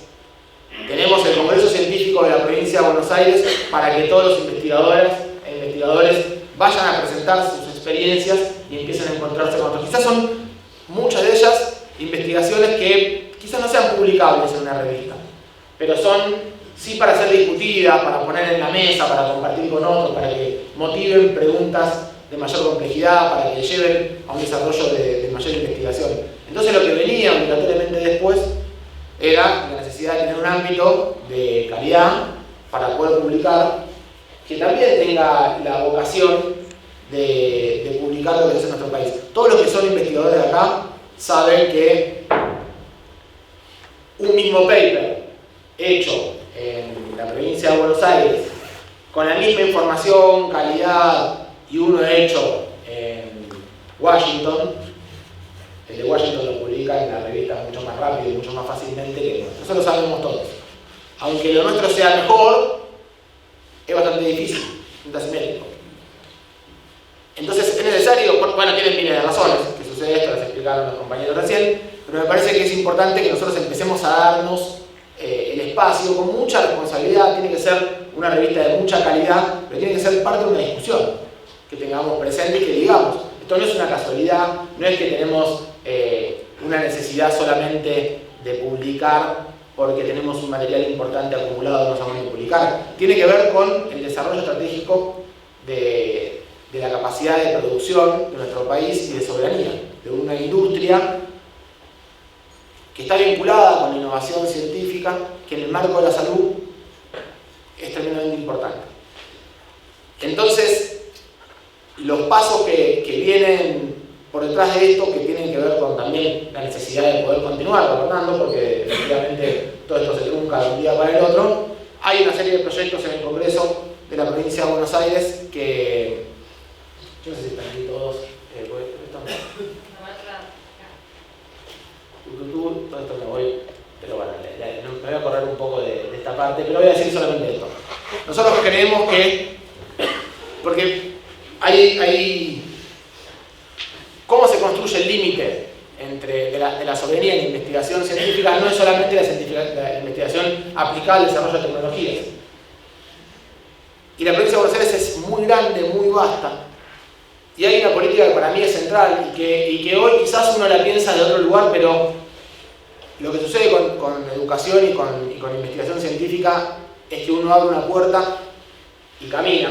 Tenemos el Congreso Científico de la Provincia de Buenos Aires para que todos los investigadores e investigadores vayan a presentar sus experiencias y empiecen a encontrarse con otros. Quizás son muchas de ellas investigaciones que quizás no sean publicables en una revista, pero son sí para ser discutidas, para poner en la mesa, para compartir con otros, para que motiven preguntas de mayor complejidad, para que lleven a un desarrollo de mayor investigación. Entonces lo que venía obligatoriamente después era la necesidad de tener un ámbito de calidad para poder publicar, que también tenga la vocación de publicar lo que se hace en nuestro país. Todos los que son investigadores de acá saben que un mismo paper hecho en la provincia de Buenos Aires con la misma información, calidad, y uno hecho en Washington, el de Washington lo publica en la revista mucho más rápido y mucho más fácilmente que el nuestro. Eso lo sabemos todos. Aunque lo nuestro sea mejor, es bastante difícil, un asimétrico. Entonces es necesario, bueno, tienen miles de razones que sucede esto, las explicaron los compañeros recién, pero me parece que es importante que nosotros empecemos a darnos el espacio con mucha responsabilidad. Tiene que ser una revista de mucha calidad, pero tiene que ser parte de una discusión que tengamos presente y que digamos, esto no es una casualidad, no es que tenemos una necesidad solamente de publicar porque tenemos un material importante acumulado y no sabemos publicar. Tiene que ver con el desarrollo estratégico de la capacidad de producción de nuestro país y de soberanía, de una industria que está vinculada con la innovación científica, que en el marco de la salud es tremendamente importante. Entonces, los pasos que vienen por detrás de esto, que tienen que ver con también la necesidad de poder continuar gobernando, porque efectivamente todo esto se trunca de un día para el otro. Hay una serie de proyectos en el Congreso de la provincia de Buenos Aires que, yo no sé si están aquí todos, todo esto me voy, pero bueno, me voy a correr un poco de esta parte, pero voy a decir solamente esto. Nosotros creemos que, porque hay cómo se construye el límite de la soberanía en la investigación científica, no es solamente la investigación aplicada al desarrollo de tecnologías. Y la provincia de Buenos Aires es muy grande, muy vasta, y hay una política que para mí es central y que hoy quizás uno la piensa de otro lugar, pero lo que sucede con educación y con investigación científica es que uno abre una puerta y camina.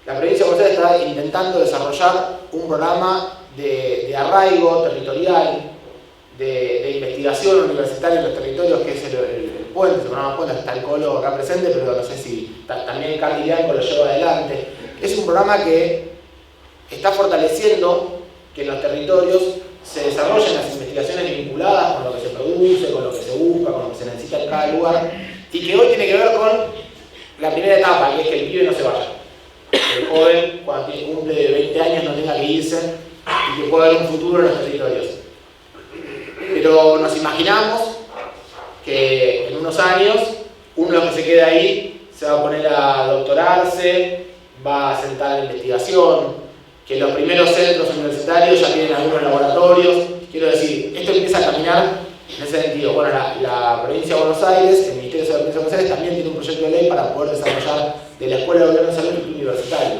La provincia de Buenos Aires está intentando desarrollar un programa de arraigo territorial, de investigación universitaria en los territorios, que es el puente, el programa Puente, está el Colo acá presente, pero no sé si también Carly Bianco lo lleva adelante. Es un programa que está fortaleciendo que en los territorios se desarrollen las investigaciones vinculadas con lo que se produce, con lo que se busca, con lo que se necesita en cada lugar, y que hoy tiene que ver con la primera etapa, que es que el pibe no se vaya. El joven, cuando cumple 20 años, no tenga que irse y que pueda haber un futuro en los territorios. Pero nos imaginamos que en unos años, uno que se queda ahí se va a poner a doctorarse, va a sentar en investigación, que los primeros centros universitarios ya tienen algunos laboratorios. Quiero decir, esto empieza a caminar en ese sentido. Bueno, la provincia de Buenos Aires, el Ministerio de la Provincia de Buenos Aires también tiene un proyecto de ley para poder desarrollar de la Escuela de Gobierno de Salud el universitario,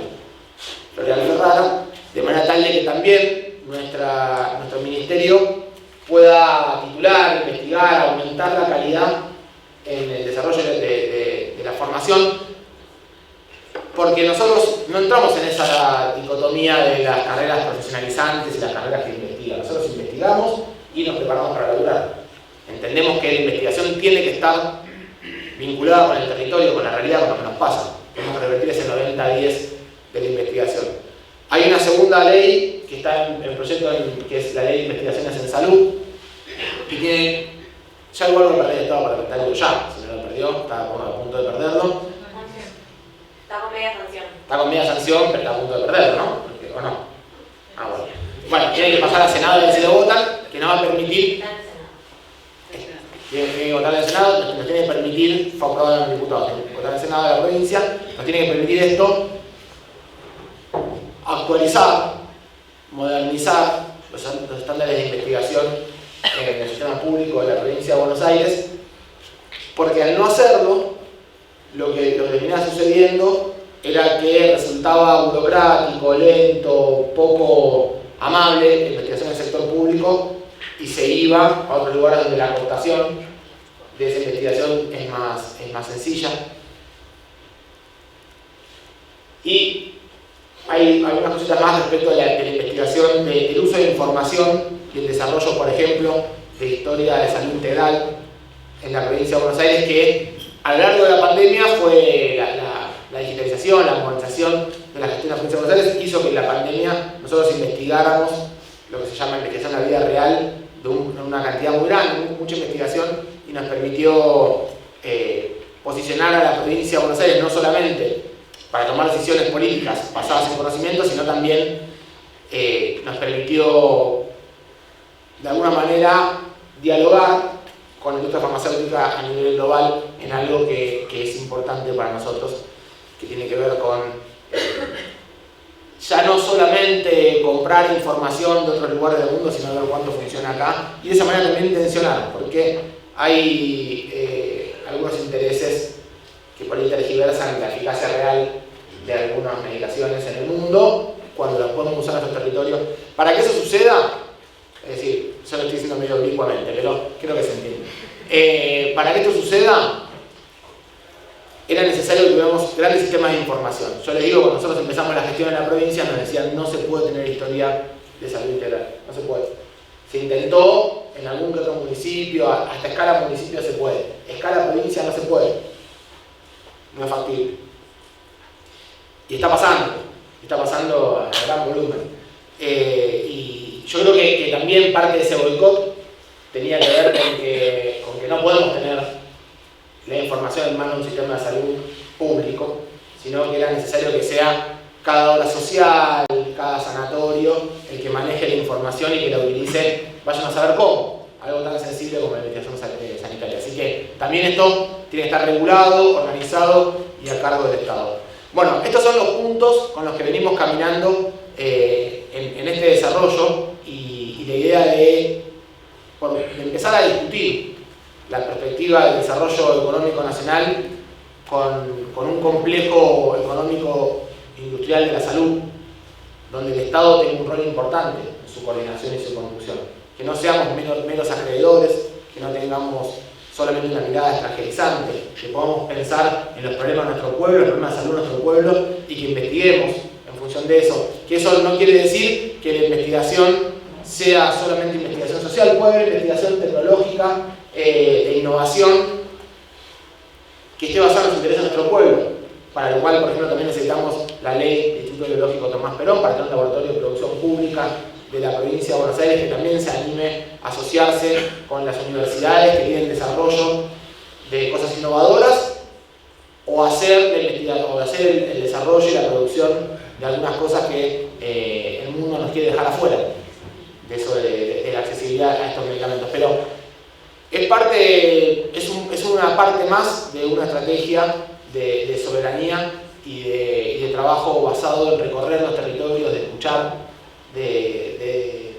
Floreal Ferrara, de manera tal de que también nuestro ministerio pueda titular, investigar, aumentar la calidad en el desarrollo de la formación, porque nosotros no entramos en esa dicotomía de las carreras profesionalizantes y las carreras que investigan. Nosotros investigamos y nos preparamos para laburar. Entendemos que la investigación tiene que estar vinculada con el territorio, con la realidad, con lo que nos pasa. Tenemos que revertir ese 90-10 de la investigación. Hay una segunda ley que está en proyecto, que es la Ley de Investigaciones en Salud, que tiene, ya igual lo perdí, estaba parlamentario ya, si no lo perdió, está a punto de perderlo. Está con media sanción. Está con media sanción, pero está a punto de perderlo, ¿no? ¿O no? Ah, bueno. Bueno, tiene que pasar al Senado y si lo votan, que no va a permitir. Tiene que votar en el Senado, nos tiene que permitir, fue aprobado en el diputado, tiene que votar en el Senado de la provincia, nos tiene que permitir esto, actualizar, modernizar los estándares de investigación en el sistema público de la provincia de Buenos Aires, porque al no hacerlo, lo que terminaba sucediendo era que resultaba burocrático, lento, poco amable la investigación en el sector público y se iba a otros lugares donde la aportación de esa investigación es más sencilla. Y hay algunas cositas más respecto de la investigación, del uso de información y el desarrollo, por ejemplo, de historia de salud integral en la provincia de Buenos Aires, que a lo largo de la pandemia fue la digitalización, la modernización de la gestión de la provincia de Buenos Aires hizo que en la pandemia nosotros investigáramos lo que se llama investigación en la vida real de una cantidad muy grande, mucha investigación, y nos permitió posicionar a la provincia de Buenos Aires no solamente para tomar decisiones políticas basadas en conocimiento, sino también nos permitió de alguna manera dialogar con la industria farmacéutica a nivel global en algo que es importante para nosotros, que tiene que ver con ya no solamente comprar información de otros lugares del mundo, sino ver cuánto funciona acá, y de esa manera también intencionar, porque hay algunos intereses que por ahí tergiversan la eficacia real de algunas medicaciones en el mundo cuando las podemos usar en nuestros territorios. Para que eso suceda, es decir, yo lo estoy diciendo medio oblicuamente, pero creo que se entiende. Para que esto suceda, era necesario que tuviéramos grandes sistemas de información. Yo les digo, cuando nosotros empezamos la gestión en la provincia, nos decían no se puede tener historia de salud integral, no se puede. Se intentó en algún que otro municipio, hasta escala municipio se puede, escala provincia no se puede, no es factible. Y está pasando. está pasando a gran volumen. Y yo creo que también parte de ese boicot tenía que ver con que no podemos tener la información en manos de un sistema de salud público, sino que era necesario que sea cada obra social, cada sanatorio, el que maneje la información y que la utilice, vayan a saber cómo, algo tan sensible como la investigación sanitaria. Así que también esto tiene que estar regulado, organizado y a cargo del Estado. Bueno, estos son los puntos con los que venimos caminando en este desarrollo y la idea de empezar a discutir la perspectiva del desarrollo económico nacional con un complejo económico industrial de la salud, donde el Estado tenga un rol importante en su coordinación y su conducción. Que no seamos meros acreedores, que no tengamos solamente una mirada extranjerizante, que podamos pensar en los problemas de nuestro pueblo, los problemas de salud de nuestro pueblo y que investiguemos en función de eso. Que eso no quiere decir que la investigación sea solamente investigación social, puede haber investigación tecnológica, de innovación, que esté basada en los intereses de nuestro pueblo. Para lo cual, por ejemplo, también necesitamos la ley del Instituto Biológico Tomás Perón para tener un laboratorio de producción pública de la provincia de Buenos Aires que también se anime a asociarse con las universidades que tienen desarrollo de cosas innovadoras o hacer el desarrollo y la producción de algunas cosas que el mundo nos quiere dejar afuera de eso de la accesibilidad a estos medicamentos. Pero es una parte más de una estrategia de soberanía y de trabajo basado en recorrer los territorios, de escuchar, de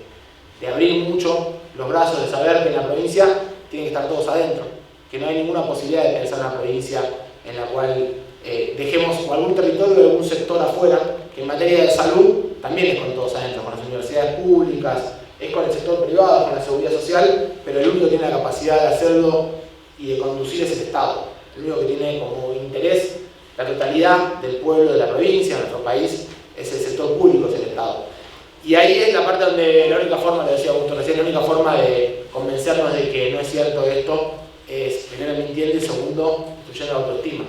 abrir mucho los brazos, de saber que en la provincia tienen que estar todos adentro, que no hay ninguna posibilidad de pensar una provincia en la cual dejemos o algún territorio o algún sector afuera, que en materia de salud también es con todos adentro, con las universidades públicas, es con el sector privado, con la seguridad social, pero el único que tiene la capacidad de hacerlo y de conducir es el Estado. El único que tiene como interés la totalidad del pueblo, de la provincia, de nuestro país, es el sector público, es el Estado. Y ahí es la parte donde la única forma, le decía Augusto recién, la única forma de convencernos de que no es cierto esto es, primero, mintiendo y segundo, destruyendo la autoestima,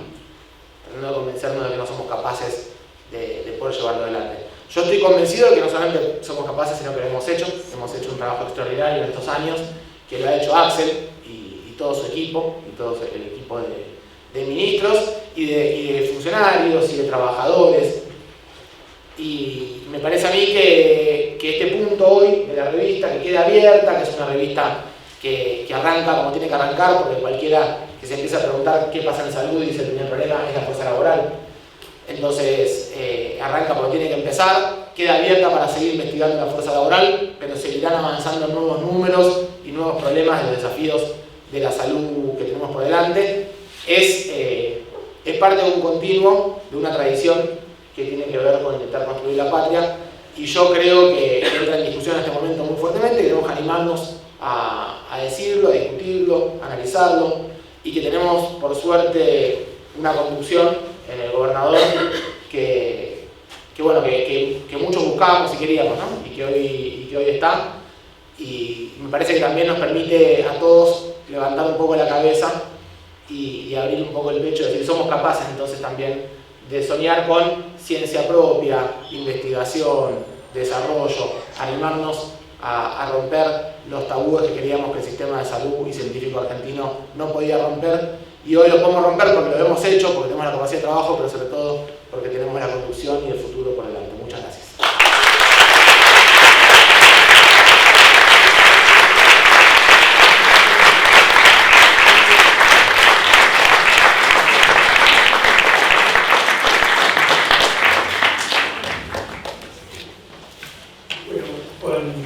tratando de convencernos de que no somos capaces de poder llevarlo adelante. Yo estoy convencido de que no solamente somos capaces, sino que lo hemos hecho un trabajo extraordinario en estos años, que lo ha hecho Axel y todo su equipo, y todo el equipo de ministros y de funcionarios y de trabajadores. Y me parece a mí que este punto hoy de la revista, que queda abierta, que es una revista que arranca como tiene que arrancar, porque cualquiera que se empieza a preguntar qué pasa en salud y dice el primer problema es la fuerza laboral. Entonces arranca porque tiene que empezar, queda abierta para seguir investigando la fuerza laboral, pero seguirán avanzando nuevos números y nuevos problemas de los desafíos de la salud que tenemos por delante. Es parte de un continuo, de una tradición que tiene que ver con intentar construir la patria, y yo creo que entra en discusión en este momento muy fuertemente, y tenemos que animarnos a decirlo, a discutirlo, a analizarlo, y que tenemos por suerte una conducción en el gobernador que muchos buscábamos y queríamos, ¿no? y que hoy está, y me parece que también nos permite a todos levantar un poco la cabeza y abrir un poco el pecho, es decir, somos capaces entonces también de soñar con ciencia propia, investigación, desarrollo, animarnos a romper los tabúes que queríamos que el sistema de salud y científico argentino no podía romper, y hoy lo podemos romper porque lo hemos hecho, porque tenemos la capacidad de trabajo, pero sobre todo porque tenemos la conducción y el futuro por delante. Muchas gracias.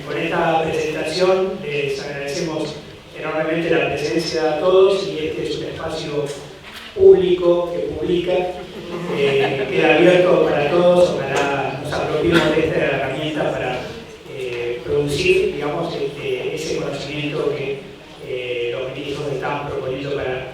Con esta presentación les agradecemos enormemente la presencia a todos, y este es un espacio público que publica, queda abierto para todos. Ojalá nos apropiemos de esta herramienta para producir, digamos, ese conocimiento que los ministros están proponiendo para